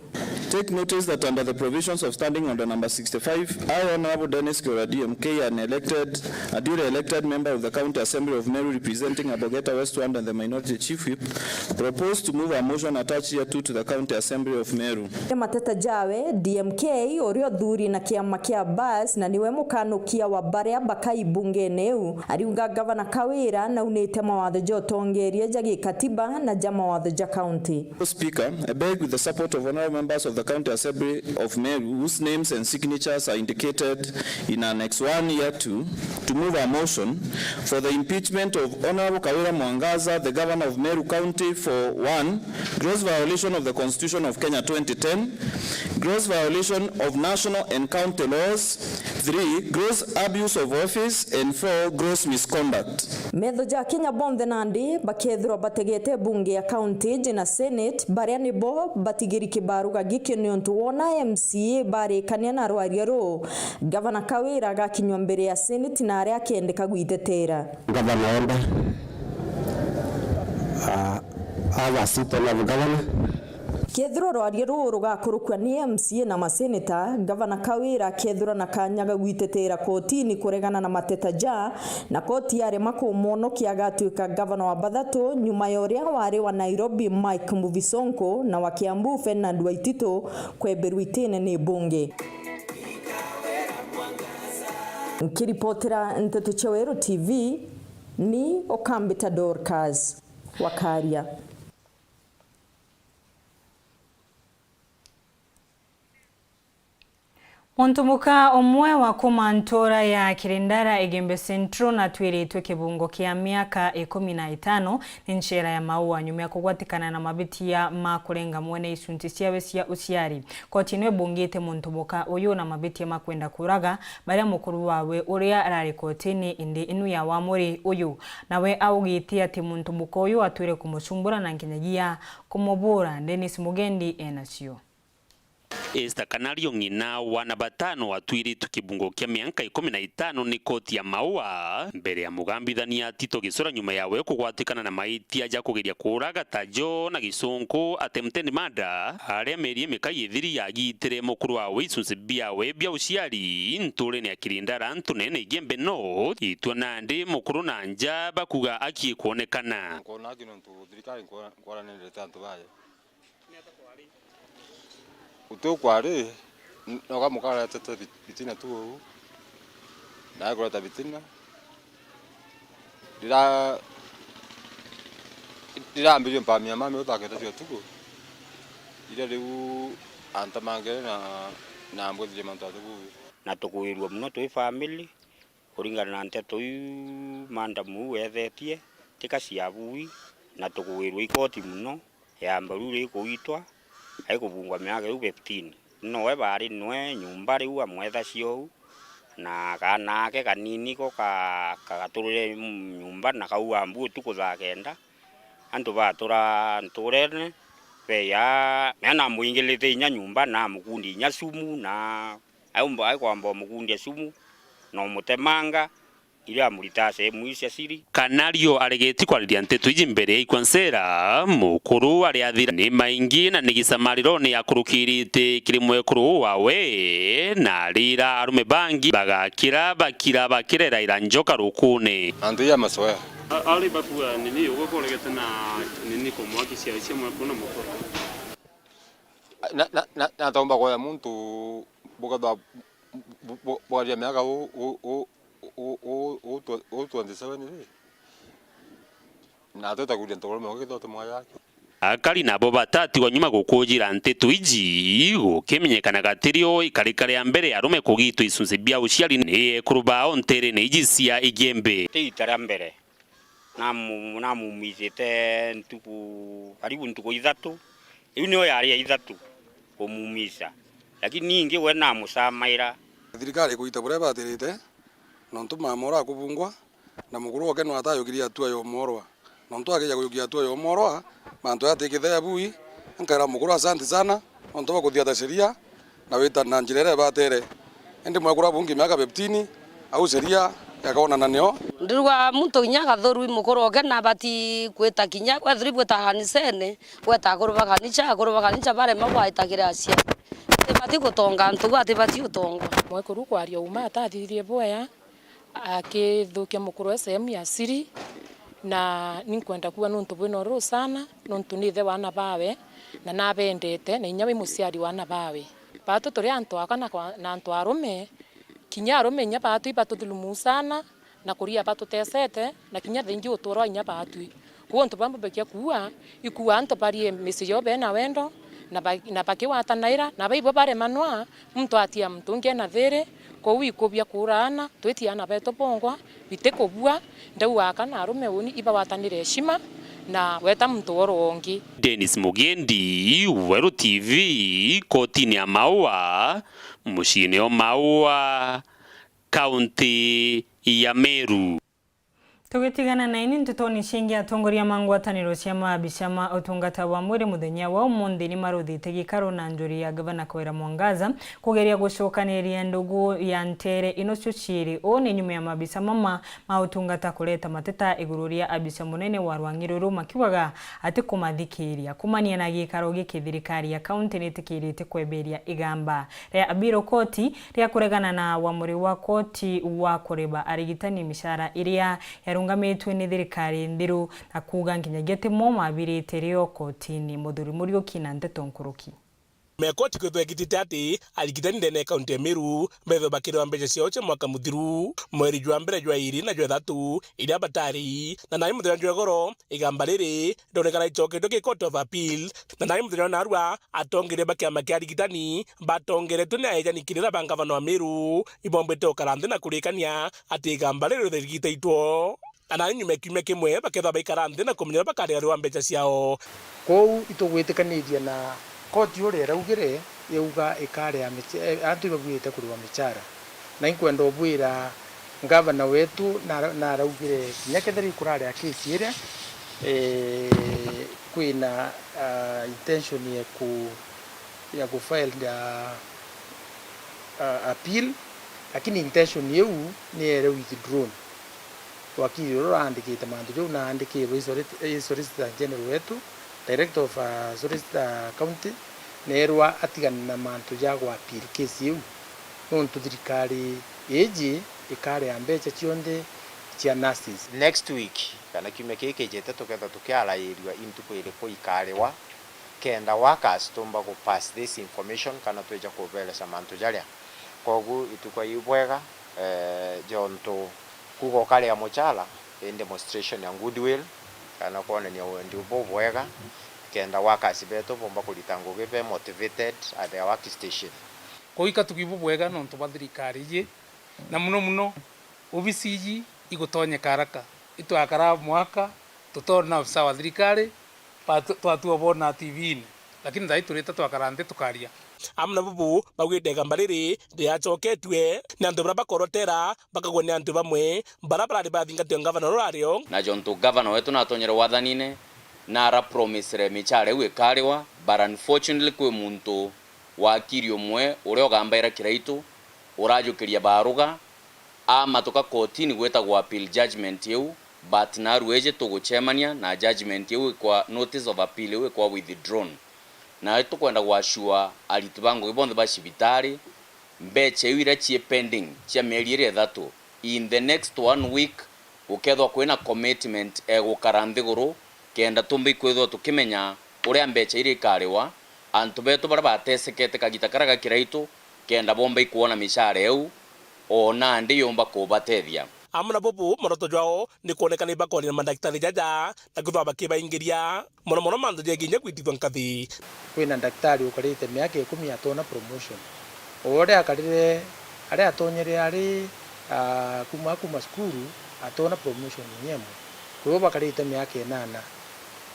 Take notice that under the provisions of standing order number 65, I, Honorable Dennis Kiora DMK, a duly elected member of the County Assembly of Meru representing Abogeta West 1 and the Minority Chief Whip, propose to move a motion attached here to the County Assembly of Meru. Mateta jawe DMK orio thuri na kiama kia bas na niwe mukanukia wa baria bakai bungeni eu ariuga governor Kawira na unete mawatho jotongeria jagi katiba na jama watho ja county. Speaker, I beg with the support of honorable members of the County Assembly of Meru whose names and signatures are indicated in Annex 1 year 2 to move a motion for the impeachment of Honorable Kawira Mwangaza, the governor of Meru County for 1. Gross violation of the Constitution of Kenya 2010, gross violation of national and county laws, 3. Gross abuse of office, and 4. Gross misconduct. Medho ja Kenya bonde nandi bakethro bategete bunge ya county jina senate baria nibo batigiri kibaruga gikyo wona MCA bare kaniana rwariero governor Kawira gakinywa mbere ya senate na aria akendeka gwitetera governor onda our seat of governor Kethro rwarie rugakurukwa ni MCA na maseneta, Gavana Kawira kethura na kanyaga gwitetera kotini kuregana na mateta ja na koti yarema kumuonokia gatuika gavana wa Bathatu nyuma ya uria wari wa Nairobi Mike Muvisonko na wa Kiambu Fernand Waitito kweberu itene ni bunge. Nkiripotera Nteto cha Weru TV ni Okambita Dorcas Wakaria. Montumuka omwe wa kumantora ya Kirindara Egembe Centro na twiritwe kibungo kia miaka 15 ni nchera ya maua nyuma ya kugwatikana na mabiti ya makurenga mwene isunti siawe sia usiari. Kotinwe bungite Montumuka uyu na mabiti ya makwenda kuraga baria mukuru wawe uria arari kotini indi inu ya wamuri uyu. Nawe augiti ati Montumuka uyu atwire kumusumbura na nkinyagia kumubura. Dennis Mugendi enasio. Esta kanario ngina wana batano watwiri tukibungo kia miaka 15 ni koti ya maua mbere ya mugambithania Tito Gisora nyuma yawe kugwatikana na maiti aja kugeria kuraga tajo na Gisonko attempted murder aria meri mekai ithiri yagitire mukuru wa wisunse biawe bia uciari ntule ni Kirindara ntunene Igembe no itwana ndi mukuru na nja bakuga akie kuonekana kona kino ntuthirikari kwara nende tantu baye uto kwari noga mukara tata bitina tu na gora ta bitina dira ambiyo mpamia mami utaketa tio tuko ira riu antamangere na mbwe mantu atuku na tukuirwa muno twi family kuringana na Nteto yu mandamu wethetie tika ciabui na tukuirwa ikoti muno ya mbaru ri kuitwa ai kubungwa miaka 15 no we bari nwe nyumba riu amwetha cio na kana ke kanini ko kagaturire nyumba na kauwa mbu tukuza kenda antu batura nturene be ya mena muingilite inya nyumba na mukundi inya sumu na ai kwamba mukundi sumu no mutemanga ila mulitase muisha siri kanario aregeti kwaliria Nteto iji mbere ikwansera mukuru ari athira ni maingi na nigisamariro ni akurukirite kirimwe kuru wawe na rira arume bangi bagakira bakirera iranjoka rukune antu ya masoya ali bafua nini uko kolegete na nini komwaki cia cia mwakuna mukuru na tomba kwa muntu bogada bogaria miaka o 27 ni na tota kulia ntoro mo kidoto mwaya akari nabo batati wanyuma gukujira Nteto iji gukimenyekana gatirio ikarikare ya mbere ya rume kugitwa isunse bia uciari ni kurubao ntere ne iji cia Igembe itara mbere na mumizete ntuku karibu ntuku Ithatu iu niyo yari Ithatu kumumisa lakini ningi we na musamaira thirikari kuita bure batirite nontu mamora kubungwa na mukuru wake no atayukiria atua yo morwa nontu akija kuyukia atua yo morwa mantu yatikithea bui nkara mukuru asante sana nontu bakuthia sheria na wita na njirere batere ende mwakura bungi miaka 15 au sheria yakaona nanio ndirwa muntu nyaga thoru mukuru wake na bati kweta kinya kwa thribu kweta kanisene kweta kuruba kanisa bare magwaitagira acia bati gutonga ntu ati bati utonga mwekuru kwaria uma atathirie boya akithukia mukuru SM ya siri na ninkwenda kuwa nuntu bwino ru sana nuntu nithe wana bawe na nabendete na inyawe musiari wana bawe batu turi antu akana na antu arume kinya arume nya batu ibatuthulumu sana na kuria batu tesete na kinya thingi utoro nya batu kuo ntu bambo bekia kuwa ikuwa antu parie misiyo bena wendo na bakiwata naira na baibo bare manwa mtu atia mtunge na there ko wikubia kurana twetiana beto bongwa bitekobua ndau akana arume uni ibawatanire heshima na weta mtu worongi. Dennis Mugendi, Weru TV, kotini ya maua, mushini ya maua, kaunti ya Meru. Tugitigana na ini Nteto nishingi atongoria mangwataniro cia mabica ma utungata wa mwiri muthenya wa umuthi ni maruthite gikaro na njuri ya gavana Kawira Mwangaza kugeria gucokaniria ndugu ya ntere inocio ciiri ni nyuma ya mabica mama ma utungata kureta mateta iguru ria abica munene wa Rwang'iruru makiugaga ati kumathikiria kumania na gikaro giki thirikari ya kaunti nitikirite kweberia igamba ria abiro koti ria kuregana na wamuri wa koti wa kureba arigitani mishara iria yarungamitwe ni thirikari ndiru na kuga nginyagia timo mabirite rio kotini muthuri Muriuki na Nteto Nkuruki Mekoti kwethekitite ati arigitani ndene kaunti ya Meru betho bakirwa mbeca ciao cia mwaka muthiru mweri jwa mbere jwa iri na jwa ithatu iria batari na nai muthenya jwa goro igamba riri ndonekana icoketwo ki Court of Appeal na nai muthenya narua atongere bakiama kia arigitani batongeretwo ni aejanikirira ba gavana wa Meru ibombete ukaranthi na kurikania ati igamba riri rithigitaitwo ana nyume kimwe kimwe baketha baikaranthi na kumenyera bakariwa mbeca ciao kou itugwitikaniria na koti uri raugire yuga ikare antu bagwite kuriwa michara na inkwenda obwira gavana wetu na raugire nyaketheri kurare akisi ire kwina intention ya ku file appeal lakini intention yeu ni ere withdrawn wakili ro andikite mandu jo na andikirwe solicitor general wetu Director of Solicitor County nerwa atigana na mantu ya gwa appeal case yu nontu thirikari eji ikare ambecha chionde chia nurses next week kana kiumia kiki jete tuketha tukiarairirwa into kwire kuikarewa kenda workers tumba ku pass this information kana tweja kubelesa mantu jaria kogu itukwa ibwega jonto kugo kale ya mochala in demonstration ya goodwill kana kuona ni ubo bwega kenda workers beto bomba kulitango gebe motivated at their work station koika tukibu bwega no ntubathirikari je na muno obisiji igotonye karaka itwakara mwaka tutona ofisa wa thirikari twatu bona TV lakini thai tureta twakarante tukaria amna bubu bagwite gamba riri riacoketwe na andu bara bakorotera bakagone antu bamwe barabara ri bathingatio gavana rorario na jonto gavana wetu na tonyere wathanine na ra promise michare we kariwa but unfortunately kwe muntu wa kirio mwe urio gambaira kiraitu urajukiria baruga ama toka kotini gweta gwa appeal judgment yeu but na rueje tuguchemania na judgment yeu kwa notice of appeal yeu kwa withdrawn na tukwenda gwashua alitubango ibonthe ba cibitari mbeche ira cie pending cia mieri iri ithatu in the next 1 week ukethwa kwina commitment gukaranthi guru kenda tumbi kwithwa tukimenya uria mbeche iri kariwa antu betu bara batesekete kagita karaga kiraitu kenda bomba ikuona mishare eu ona ndi yomba kubatethia amna bobu moroto jwao ni kuonekana ibakoni na madaktari jaja na kuthwa bakibaingiria mono mandu jeginya kwitithwa nkathi kwina daktari ukarite miaka 10 atona promotion ore akarire ari atonyere ari kuma skuru atona promotion nyemo kwa bakarite miaka 8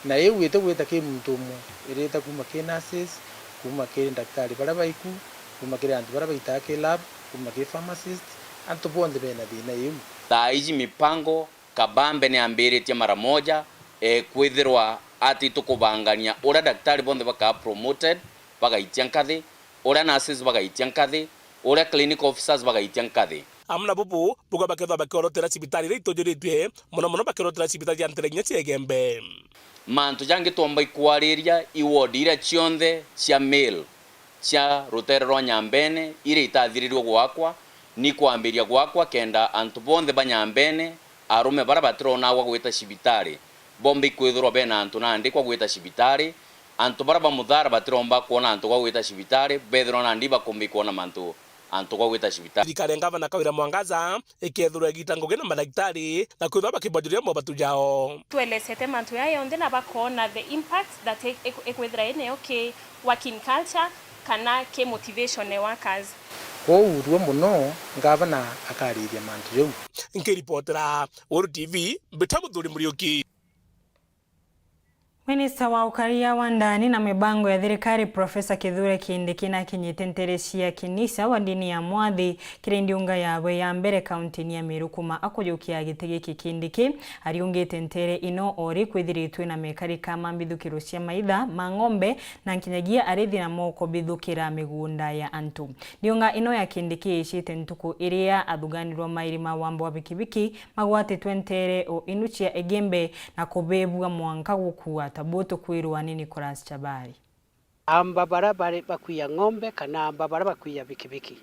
na yeu wete gweta ki muntu mu ireta kuma ki nurses kuma ki daktari bara baiku kuma ki antu bara baita ki lab kuma ki pharmacist antu bonde bena dina yeu Thaa mipango kabambe ni ambiritie mara moja kwithirwa ati tukubangania ura daktari bonde baka promoted bagaitia nkathi ura nurses bagaitia nkathi ura clinical officers bagaitia nkathi amna bubu buga bakethwa bakorotera cibitari ri tojoritwe mono bakorotera cibitari anterenya ciegembe mantu jangi tomba ikwariria iwodi ira cionthe cia mail cia rutere rwa Nyambene ire itathiririo gwakwa ni kwambiria gwakwa kenda antu bonthe banyambene arume bara batirona wa gwita cibitari bombi kwithirwa bena antu nandi kwa gwita cibitari antu bara bamuthara batiromba kuona antu kwa gwita cibitari bethirwa nandi bakumbi kuona mantu antu kwa gwita cibitari thirikari gavana Kawira Mwangaza ikethurwa gitango gina madaktari na kwithwa bakibajuria mobatu jao tuelesete mantu ya yonde na bakona the impact that ekwithira ene okay working culture kana ke motivation ne workers kou ruo muno gavana akariria mantu yeu nkiripotera Weru TV bitamuthuri Muriuki Minista wa ukaria wa ndani na mibango ya thirikari Profesa Kithure Kindiki na kinyetenterecia kinisa wa dini ya mwathi kirindiunga yawe ya mbere kaunti ya Meru kuma akujukia gitege Kindiki ariungite ntere ino ori kwithiritwe na mekari kama mbithukiro cia maitha mang'ombe na nkinyagia arithi na moko bithukira migunda ya antu. Ndiunga ino ya Kindiki icite ntuku iria athuganirwo mairima wambo wa bikibiki magwatitwe ntere o inucia egembe na kubebwa mwanka gukua taboto kwirwa nini Nicholas Chabari. Amba barabara bakuya ng'ombe kana amba barabara bakuya bikibiki.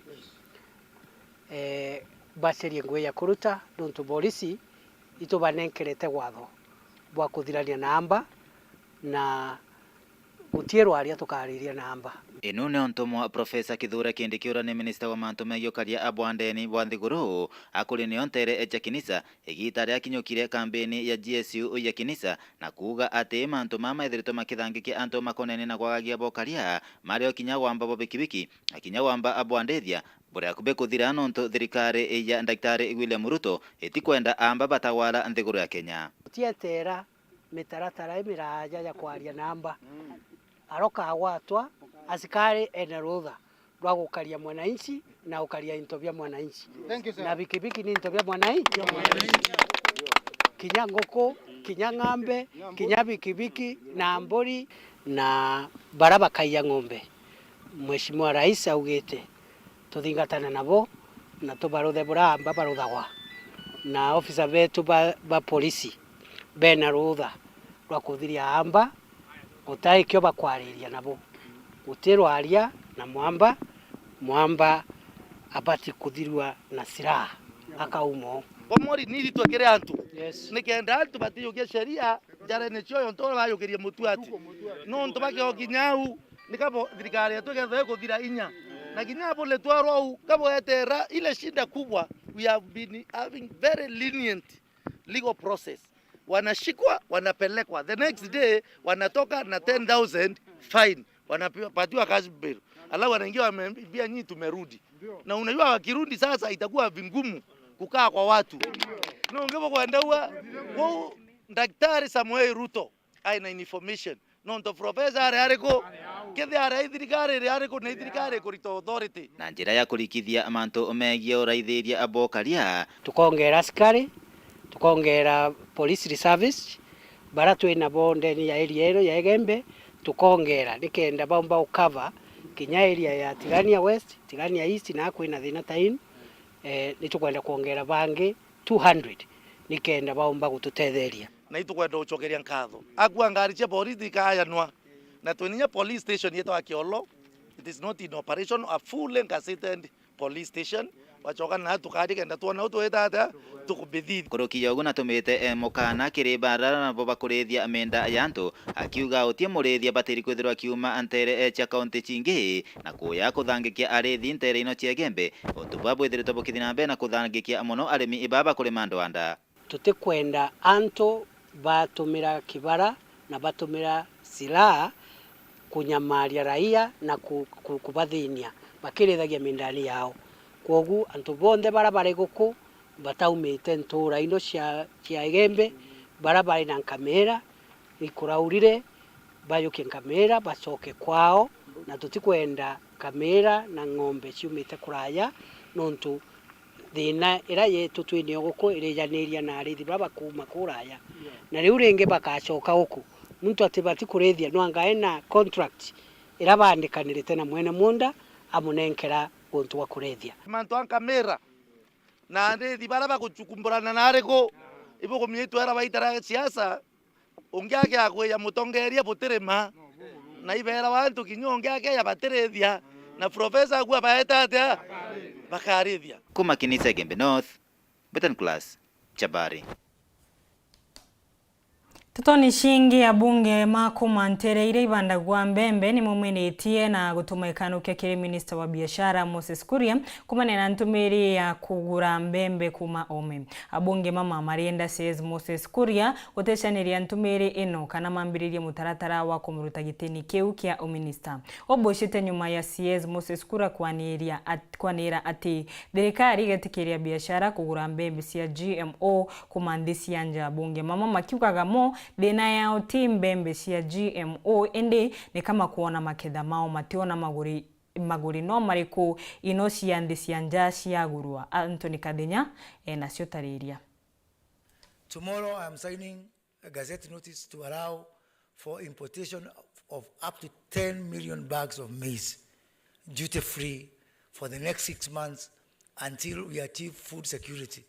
Baseri ngwe ya kuruta nuntu polisi ito banenkerete watho bwa kuthirania na amba na gutierwa aria tukariria na amba. Ino ne ontomo Profesa Kithure Kindiki ura ni minista wa manto megyo karia abwandeni bwanthiguru akuri ni ontere echa kinisa igita ria kinyukire kampeni ya GSU ya kinisa na kuga ate manto mama ithirito makithangikia anto makonene na gwagagia bokaria mario kinya wamba bobikibiki akinya wamba abwandethia bora kube kuthira nonto thirikari ya Daktari William Ruto etikwenda amba batawala nthiguru ya Kenya. Tietera mitaratara imiraja ya kwaria namba aroka awatwa asikari ena rutha rwa gukaria mwananchi na ukaria into bya mwananchi na bikibiki ni into bya mwananchi kinya ngoko kinya ng'ombe kinya bikibiki na mbori na baraba kaiya ng'ombe. Mheshimiwa Rais augite tuthingatana nabo na tubaruthe buramba baruthagwa na ofisa betu ba polisi bena rutha rwa kuthiria amba utai kyo bakwariria nabo uterwa aria na mwamba abati kuthirwa na silaha akaumo komori niri twekere antu nikenda antu batiyukia sheria jare ne choyo ntoro bayukirie mutu ati no ntobake okinyau nikabo thirikari atugethe kuthira inya na kinya bole twarou kabo etera ile shida kubwa. We have been having very lenient legal process. Wanashikwa wanapelekwa the next day wanatoka na 10,000 fine wanapatiwa kazi bero alafu wanaingia wameambia nyinyi tumerudi na unajua wakirudi sasa itakuwa vingumu kukaa kwa watu no ngebo kuendewa kwa Daktari Samuel Ruto aina information no ndo professor ariko kethe ara thirikari ariko na thirikari kurita authority na njira ya kurikithia amanto omegia uraithiria abokaria tukongera askari tukongera police reservice baratu ina bonde ni ya area ero ya Egembe tukongera nikenda baumba ukava kinya area ya Tigania West Tigania East na kwina thina tain nitukwenda kuongera bangi 200 nikenda baumba gututetheria na itukwenda uchokeria nkatho akua ngari cia polisi kayanwa na twininya police station yetu akiolo. It is not in operation, a full incapacitated police station wachoka na tukadi kenda tuona utwetata tukubithi kurukia ugu natumite mukana kiri barara na boba kurethia amenda yanto akiuga utie murethia batiri kwithirwa kiuma antere echa county chingi na kuya kuthangikia arithi ntere ino cia Gembe utubabwe thirito bukithina mbe na kuthangikia muno arimi ibaba kuri mando anda tutikwenda anto batumira kibara na batumira silaha kunyamaria raia na kubathinia bakirithagia mindani yao. Kogu antu bonde barabara guku bataumite ntura ino cia Egembe barabara na kamera ikuraurire bayuke kamera bacoke kwao na tutikwenda kamera na ng'ombe ciumite kuraya nontu thina ira yetu twine guku irijaniria na arithi baba kuma kuraya na riu ringi bakacoka guku muntu atibati kurethia no angaena contract ira bandikanirite na mwene munda amunenkera guntu wa kurethia manto an kamera na arithi baraba kuchukumburana na ariko ibo komietu era baitara siasa ongiake agweya mutongeria butirima na ibera bantu kinyongiake ya batirethia na professor agwa baetate bakarithia kuma kinisa Gembe North Betan Class Chabari. Tutoni shingi ya bunge makuma ntereire ibanda gwa mbembe ni mumwinitie na gutuma ikanukia kiri minister wa biashara Moses Kuria kumane na ntumiri ya kugura mbembe kuma ome. Abunge mama Marienda says Moses Kuria uteshaniria ntumiri ino kana mambiririe mutaratara wa kumuruta giteni kiu kia o minister. Oboshite nyuma ya CS Moses Kuria kwanira ati thirikari igetikiria biashara kugura mbembe cia GMO kumandisi anja. Abunge mama makiukaga mo dena yao mbembe cia GMO indi ni kama kuona maketha mao mationa maguri no mariku ino ciandi cia nja cia gurua. Anthony Kadenya na ciotariria. Tomorrow I am signing a gazette notice to allow for importation of up to 10 million bags of maize, duty-free, for the next 6 months until we achieve food security.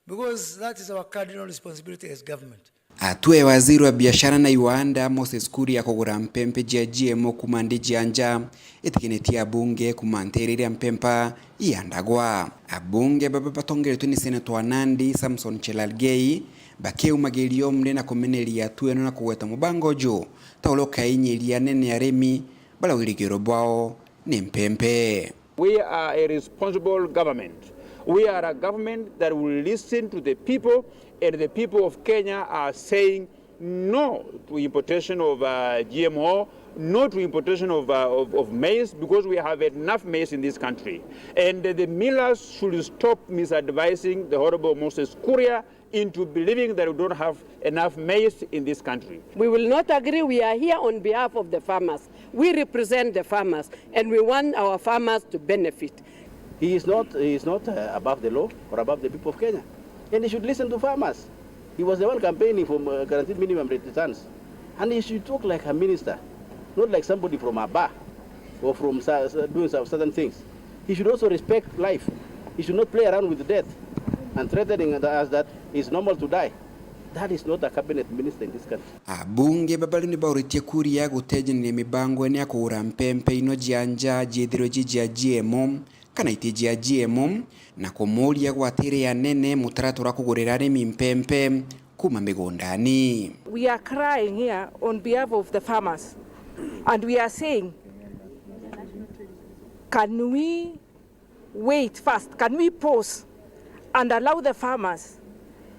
Because that is our cardinal responsibility as government. Atue waziri wa biashara na viwanda Moses Kuria kugura mpempe jia GMO kumandi janja itikinetia bunge kumanteriria mpempa iandagwa. Abunge baba batongeretwe ni senato wa Nandi Samson Chelalgei bakeu magerio mne na komeneria atue na kuweta mubango jo taulo kainyiria nene aremi bala wirigero bwao ni mpempe. We are a responsible government. We are a government that will listen to the people, and the people of Kenya are saying no to importation of GMO, no to importation of maize, because we have enough maize in this country. And the millers should stop misadvising the Honorable Moses Kuria into believing that we don't have enough maize in this country. We will not agree. We are here on behalf of the farmers. We represent the farmers, and we want our farmers to benefit. He is not above the law or above the people of Kenya. And he should listen to farmers. He was the one campaigning for guaranteed minimum returns. And he should talk like a minister, not like somebody from a bar or from doing certain things. He should also respect life. He should not play around with death and threatening us that it's normal to die. That is not a cabinet minister in this country. Abunge babali ni bauritie Kuria guteje ni mibango ni ya kugura mpempe ino janja jithiro jijia GMO kana itijia GMO na kumuria gwatire ya nene mutaratura kugurira arimi mpempe kuma migondani. We are crying here on behalf of the farmers, and we are saying, can we wait first? Can we pause and allow the farmers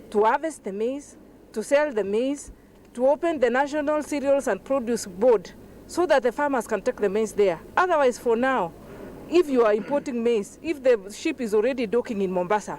to harvest the maize, to sell the maize, to open the National Cereals and Produce Board so that the farmers can take the maize there? Otherwise, for now, if you are importing maize, if the ship is already docking in Mombasa,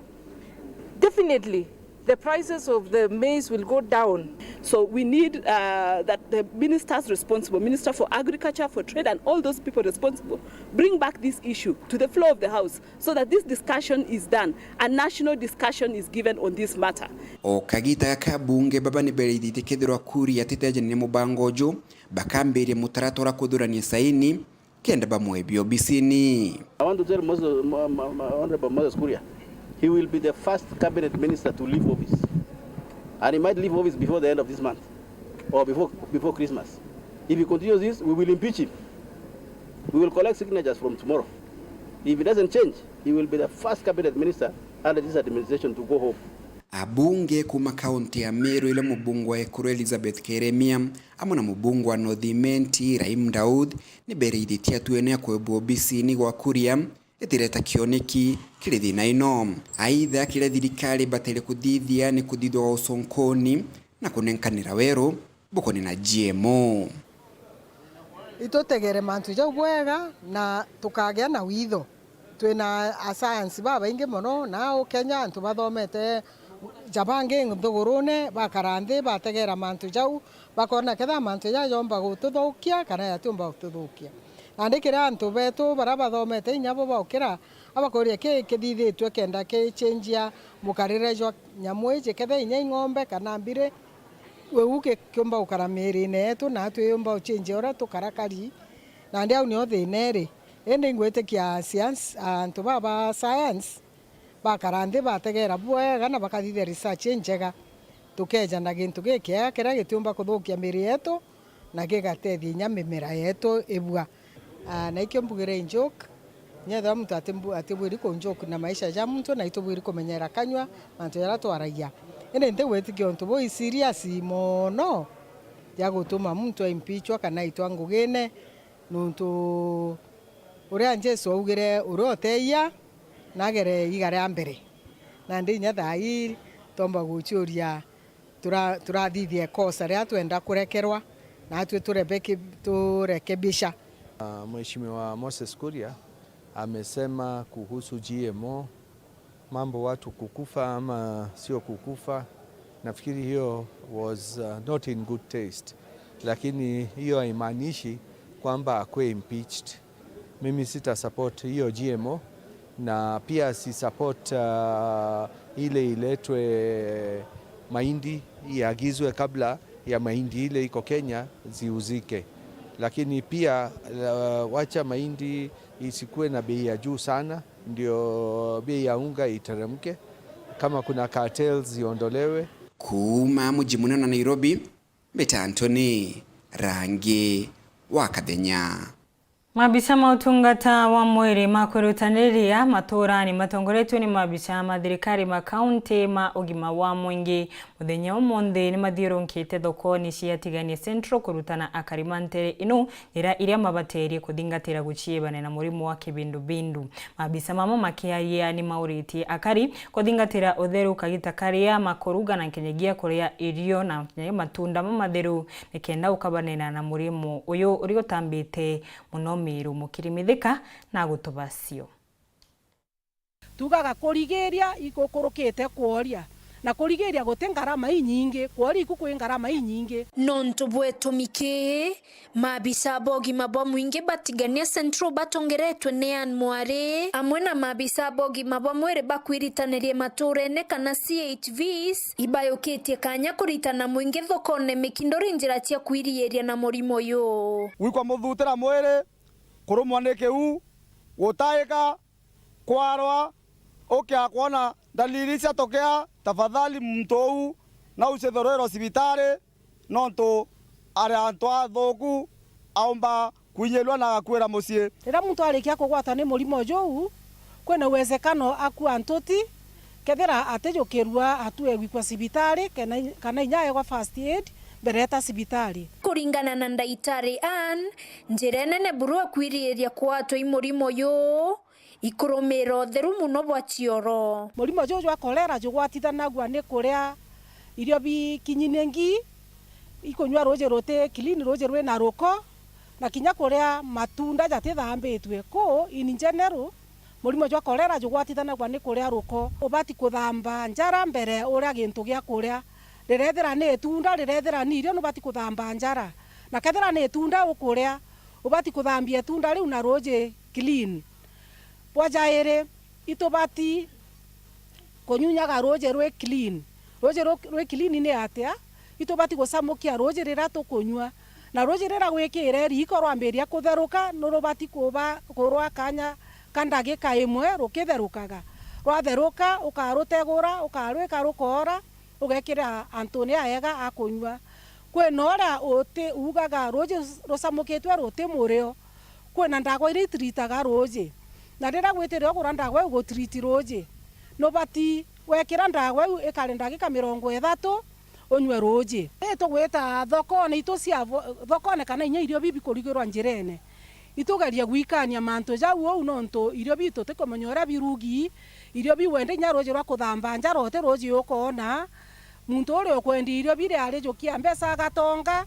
definitely the prices of the maize will go down. So we need that the ministers responsible, Minister for Agriculture, for Trade, and all those people responsible, bring back this issue to the floor of the House so that this discussion is done, a national discussion is given on this matter. Okagita kabunge baba ni beridite kedro Kuria titeje ni mubango jo bakambere mutaratora kudurania saini kenda bamwebyo bisini. I want to tell Honorable Moses Kuria, he will be the first cabinet minister to leave office. And he might leave office before the end of this month or before Christmas. If he continues this, we will impeach him. We will collect signatures from tomorrow. If it doesn't change, he will be the first cabinet minister under this administration to go home. Abunge kuma kaunti ya Meru ile mubungu wa Ekuru Elizabeth Keremia amona mubungu wa Northimenti Raim Daud ni beridi tia tuenea kwebu obisi ni wa Kuria etireta kioneki kile thina ino. Aidha kile thirikari batele kudithia ni kudithwa wa usonkoni na kunenkanira Weru bukoni na GMO. Itotegere mantu ja bwega na tukagea na witho twina a science baba inge mono nao Kenya antu bathomete jabange ngthugurune bakarande bategera mantu jau bakona ketha mantu ja yomba gututhukia kana yatumba gututhukia andikira antu betu baraba thomete inyabo baukira abakoria ke kithithitwe kenda ke change mukarire jo nyamweje ketha inya ng'ombe kana mbire weuke kyomba ukara meri netu na tuyomba change ora tukarakari na ndia ni othineri ende ngwete kia science antu baba science bakarande bategera bwega na bakathithia research njega tukeja na gintu gikia kira gitumba kuthukia miri yetu na gigatethia nya mimera yetu ibua na ikyo mbugire njoke nyetha mtu atibwiri ko njoke na maisha ja mtu na itubwiri kumenyera kanywa mantu yara twaragia ende nte wetikio ntu boy serious mono ya gutuma mtu impeachwa kana itwa ngugine nuntu uria Jesu augire uroteia nagere igare ambere na ndinya thai tomba guchuria turathithie kosa ria twenda kurekerwa na turekebisha. Mheshimiwa Moses Kuria amesema kuhusu GMO mambo watu kukufa ama sio kukufa Nafikiri hiyo was not in good taste, lakini hiyo haimaanishi kwamba akwe impeached. Mimi sita support hiyo GMO na pia si support ile iletwe mahindi iagizwe kabla ya mahindi ile iko Kenya ziuzike. Lakini pia wacha mahindi isikuwe na bei ya juu sana, ndio bei ya unga iteremke. Kama kuna cartels ziondolewe. Kuma mji munene wa Nairobi, Beta Anthony, Rangi wa Kathenya. Mabisa mautungata wa mwiri makwirutaniriria maturani matongoretwe ni mabisa mathirikari ma county ma ugima wa mwingi. Muthenya umonthi ni mathiurunkite thokoni ciatiganie Central kurutana akarimantere ino ira iria mabaterie kuthingatira guciebana na murimu wa kibindubindu. Mabisa mamo makiaria ni mauritie akari kuthingatira utheru kagitakaria makoruga na kinyagia kuria irio na matunda matheru nikenda ukabanena na murimu uyu uriotambite muno Meru mukirimithika na gutubasio. Tugaga kurigeria ikukurukite kuoria na kurigeria gute ngarama inyingi kuoria ikuku ngarama inyingi nonto bwetumike mabisa bogi mabwa mwingi batigania Central batongeretwe ne an mware amwe na mabisa bogi mabwa mwere bakwiritanĩrie maturene kana CHVs ibayoketie kanya kuritana mwingi thokone mikindori njira cia kwirieria na murimo yo wikwa muthutira mwere kurumwanike u gutaika kwarwa okia kuona dalili cia tokea tafadhali mtou na ucethorero sibitare nonto aria antwa thoku aomba kuinyelwa na akwera mucie rira muntu arikia kugwata ni murimo jou kwena uwezekano akua ntoti kethira atejukirwa atue gwikwa sibitare kana inyaye kwa first aid bereta sibitari kuringana na ndaitari an njira nene buru akwirieria kwatwa imurimo yo ikurumiro theru muno bwa cioro murimo jojo akolera jugwatithanagwa ni kuria irio bikinyinengi ikunywa roje rote clean roje rwe na roko na kinya kuria matunda jatithambitwe ko in general murimo jo akolera jugwatithanagwa ni kuria roko ubati kuthamba njara mbere uria gintu gia kuria rirethera ni tunda rirethera ni irio nubati kuthamba njara na kethera ni tunda ukuria ubati kuthambia tunda riu na roje clean Wajaere itobati kunyunyaga roje rwe clean ni atia itobati gusamukia roje rira tukunywa na roje rira gwikire riko rwambiria kutheruka nurubati kuba kurwa kanya kandagika imwe rukitherukaga rwatheruka ukarutegura ukarwika rukora ugekira Antonia ayega akunywa kwenora ote ugaga roje rusamukitwe rote murio kwena ndagwa iritritaga roje na rira gwitire ogura ndagwa ugotriti roje no bati wekira ndagwa ikari ndagika 30 onywe roje tugwita thokone itu cia thokone kana inya irio bibi kurigirwa njirene itugeria gwikania manto jau au nonto irio bitu tikomonyora birugi irio biwende nya roje rwa kuthamba nja rote roje ukona muntu uri ukwendi irio bire ari jukia mbesa agatonga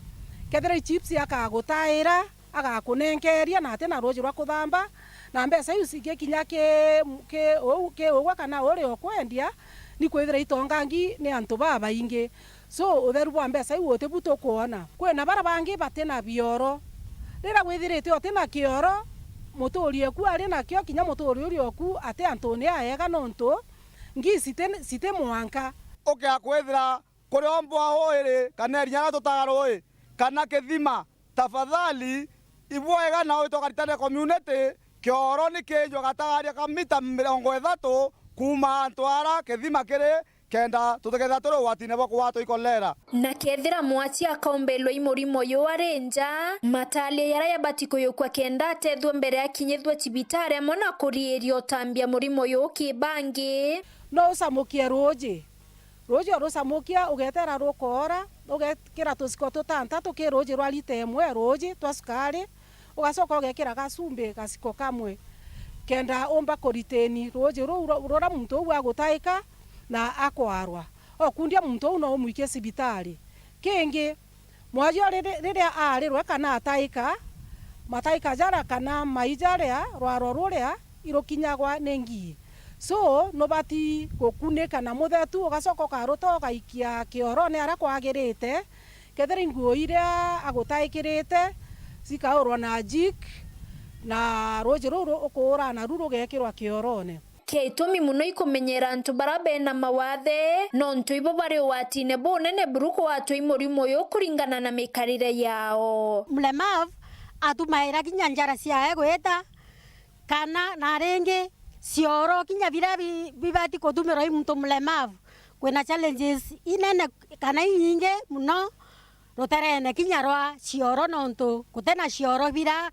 kethira chips akagutaira agakunenkeria na tena roje rwa kuthamba na mbesa iu cikinya ke ogwa kana uri okwendia ni kwithira itongangi ni antu baba ingi so utheru bwa mbesa iu otebuto kuona kwena bara bangi batena bioro rira gwithirite otena kioro muturie ku ari na kio kinya muturi uri oku ate Antonia ayega nonto ngi site mwanka okia kwithira kuri ombwa hoire kana rinya tutagaroi kana kithima tafadhali ibwega na utokaritane community kioro ni kinjo gatagaria kamita 30 kuma Antwara kithima kiri kenda tutegetha turu watine boko watu ikolera na kethira mwachi akaombelwa imurimo yo arenja matale yara yabatiko yo kwa kenda tethwe mbere akinyethwe cibitare mona kurierio tambia murimo yo kibangi no usamukie roje rusamukia ugetera rukora ugekira tusiko tutanta tukiroje rwa litemwe roje twaskari ugacoka ugekira gasumbe gasiko kamwe kenda umba koriteni roje rora muntu wa gutaika na akwarwa okundia muntu no umuike sibitari kingi mwajo riria arirwe kana ataika mataika jara kana maijaria rwaro ruria irokinyagwa nengi so no bati gukuneka na muthetu ugacoka ukaruta ukaikia kiorone ara kwagirite kethera nguo iria agutaikirite cikaurwa na jik na roje ruru ukura na ruru gekirwa kiorone Keitumi muno ikumenyera antu barabe na mawathe no ntu ibo bari watine bunene buruko watu imurimo yo kuringana na mikarire yao mlemavu atumaira kinya njara cia egweta kana na renge cioro kinya vira bibati kutumira muntu mlemavu kwena challenges inene kana inyinge muno roterene kinya rwa cioro nontu kutena cioro vira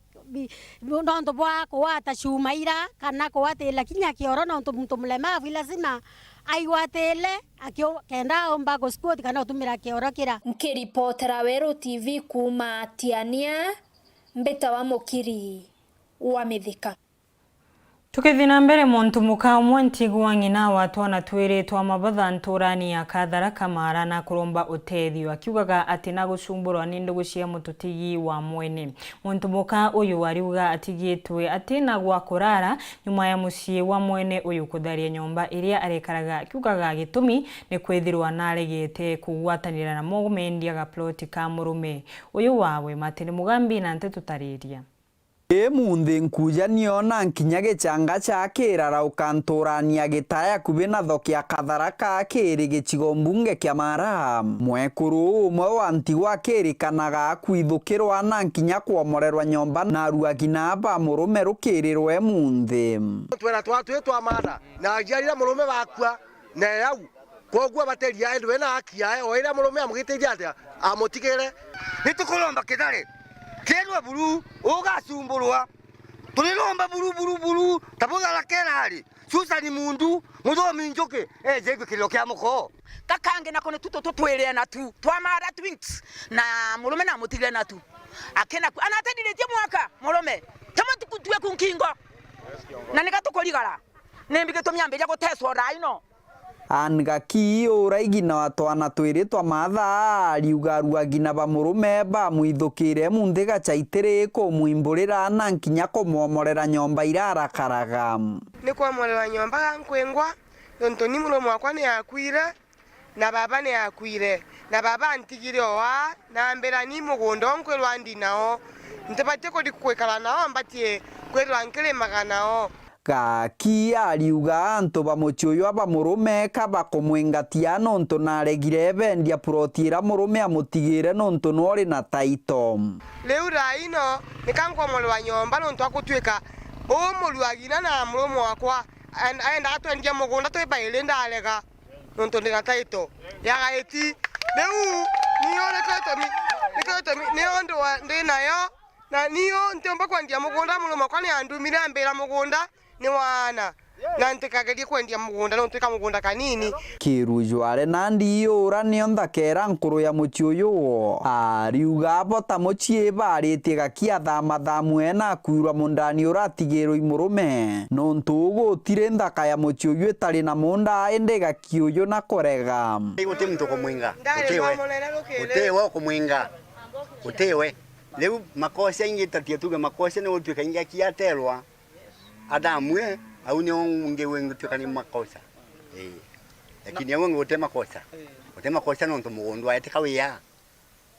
nontu bwa kuwata shumaira kana kuwatela kinya kioro nontu muntu mlemavu lazima aiwatele akio kenda omba go squad kana utumira kioro kira. Nkiripotera Weru TV kuma Tiania Mbeta wa Mukiri wa Mithika. Tukithina mbere muntu muka umwe ntigwa ngina watu anatwiritwa mabatha nturani ya Kathara Kamara na kuromba utethio akiugaga ati na gucumburwa ni ndugu cia mututigi wa mwene. Muntu muka uyu ariuga atigitwe ati na gwa kurara nyuma ya mucii wa mwene uyu kutharia nyomba iria arekaraga akiugaga gitumi ni kwithirwa naregete kugwatanira na mugumendia ga plot ka murume uyu wawe Matini Mugambi na Nteto tariria. Munthi nkuja niona nkinya gicanga cha kirara ukanturania gitaya kubina thokia Kathara ka kiri gicigo mbunge kia Mara mwekuru umwe wa ntigwa kirikanaga kwithukirwa na nkinya kuomorerwa nyomba na ruagina ba murume rukirirwe munthi twena twa Mara na ngiarira murume bakwa na yau kogwa bateria endu ena akia o ira murume amugiteithia atia amutigire nitukulomba kithare Kerwa buru ugasumburwa tulilomba buru tabuga la kerari susa ni mundu muthomi njoke jegwe kilo kya muko kakange nakone tutwelea na tu twamara twins na murume na mutigire na tu akena anatendile tie mwaka murume tama tukutwe kunkingo na nikatukoligara nembige tomyambe ya guteswa raino Angaki uraigina watwana twiritwa matha ariuga ruagina ba murume ba muithukire munthi gachaitiri kumwimburira na nkinya kumomorera nyomba irarakaraga ni kwomorera nyomba nkwengwa nonto ni murume wakwa ni akwire na baba ni akwire na baba ntigire oa na mbera ni mugundo nkwirwa ndinao ntebate ko dikwekala nao mbatie kwirwa nkele maganao Gaki ariuga antu bamuchuyo aba murume kaba kumwingatia nonto naregire bendia protira murume amutigire nonto nori na taito leu raino nikankwomorwa nyomba nonto akutwika omurwagina na murume wakwa aenda atwendia mugunda twibaile ndalega nonto ndina taito yagaiti leu niyo nekatomi niyo ndwa ndinayo na niyo ntomba kwandia mugunda murume wakwa ni andumire ambera mugunda ni wana na ntikagerie kwendia mugunda no nteka mugunda kanini kirujware nandi ora nionda kera nkuru ya muchuyo ariuga bota muchie baritie gakia thama thamwe na kuirwa mundani uratigirwo imurume no ntugo tirenda ya muchuyo etari na munda ende gakiuyo na korega uti mtu kumwinga utewe kumwinga utewe leu makosa ingi tatia tuge makosa no tuka ingi kiatelwa adamwe au ni unge wengu tukani makosa lakini yangu utema kosa no mugundu ayete kawiya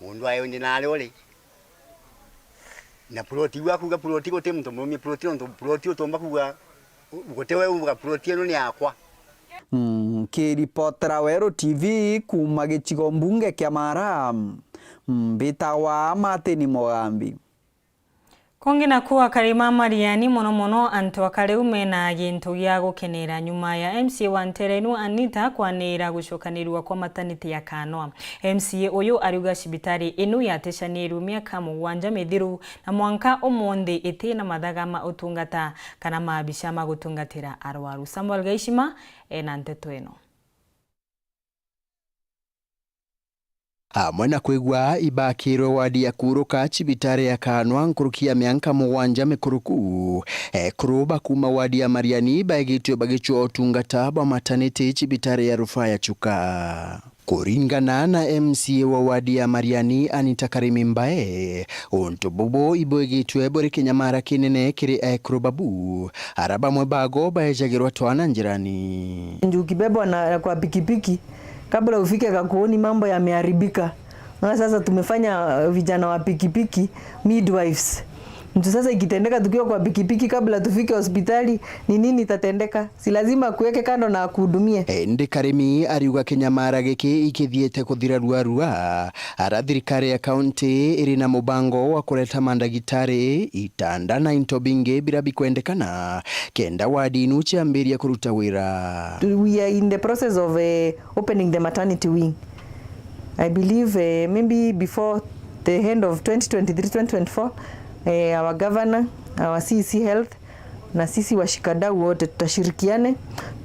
mundu ayo ndi nale ole na proti waku ga proti ko temu murume proti no proti utomba kuga ugotewe uga proti no ni akwa kiripotera Weru TV kuma gicigo mbunge kia Mara Mbitawa Matini Mugambi. Kongina kuwa karima Mariani mono antu akareume na gintu gya gukenera nyuma ya MC wa Nterenu Anita kwanira gucokanirwa kwa maternity ya Kanwa. MC uyu ariuga cibitari inu yatecaniru miaka mugwanja mithiru na mwanka umundi itina mathagama utungata kana mabisha magutungatira arwaru. Samuel Gaishima na Nteto eno. Mwena kwigwa ibakirwe wadi ya kuruka chibitare ya Kanwa nkurukia mianka mugwanja mikuruku kuruba kuma wadi ya Mariani bagitwe bagitwe otungata ba maternity chibitare ya rufaa ya Chuka Kuringana na MCA wa wadi ya Mariani Anita Karimi Mbae, untu bubo iboigitwe bori kinyamara kinene kiri ekrubabu araba mwebago baejagirwa twana njirani. Ukibebwa na kwa pikipiki kabla ufike Kakuoni mambo yameharibika. Na sasa tumefanya vijana wa pikipiki midwives. Mtu sasa ikitendeka tukiwa kwa pikipiki kabla tufike hospitali ni nini itatendeka? Si lazima kuweke kando na kuhudumie. Ndi Karimi ariuga kinyamara giki ikithiete kuthira ruarua ara thirikari ya kaunti iri na mubango wa kureta mandagitari itanda na into bingi birabi kwendekana kenda wadi inu chiambiria kuruta wira. We are in the process of opening the maternity wing. I believe maybe before the end of 2023-2024 our governor, our CC Health na sisi washikadau wote tutashirikiane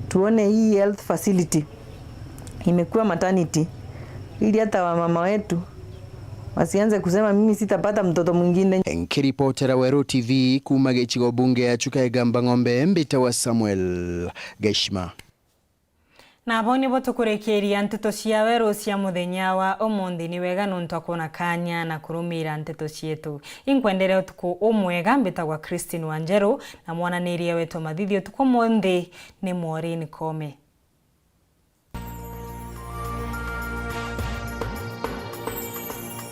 tuone hii health facility imekuwa maternity ili hata wamama wetu wasianze kusema mimi sitapata mtoto mwingine. Nkiripotera Weru TV kuma gichigo bunge ya Chukaigamba Ng'ombe mbita wa Samuel Geshima. Na aboni boto kurekeria nteto cia Weru cia muthenya wa umuthi ni wega nuntu akona kanya na kurumira nteto cietu inkwendere utuku umwega mbitagwa Christine Wanjeru na mwananiria wetu mathithio tuko monde ni Maureen Kome.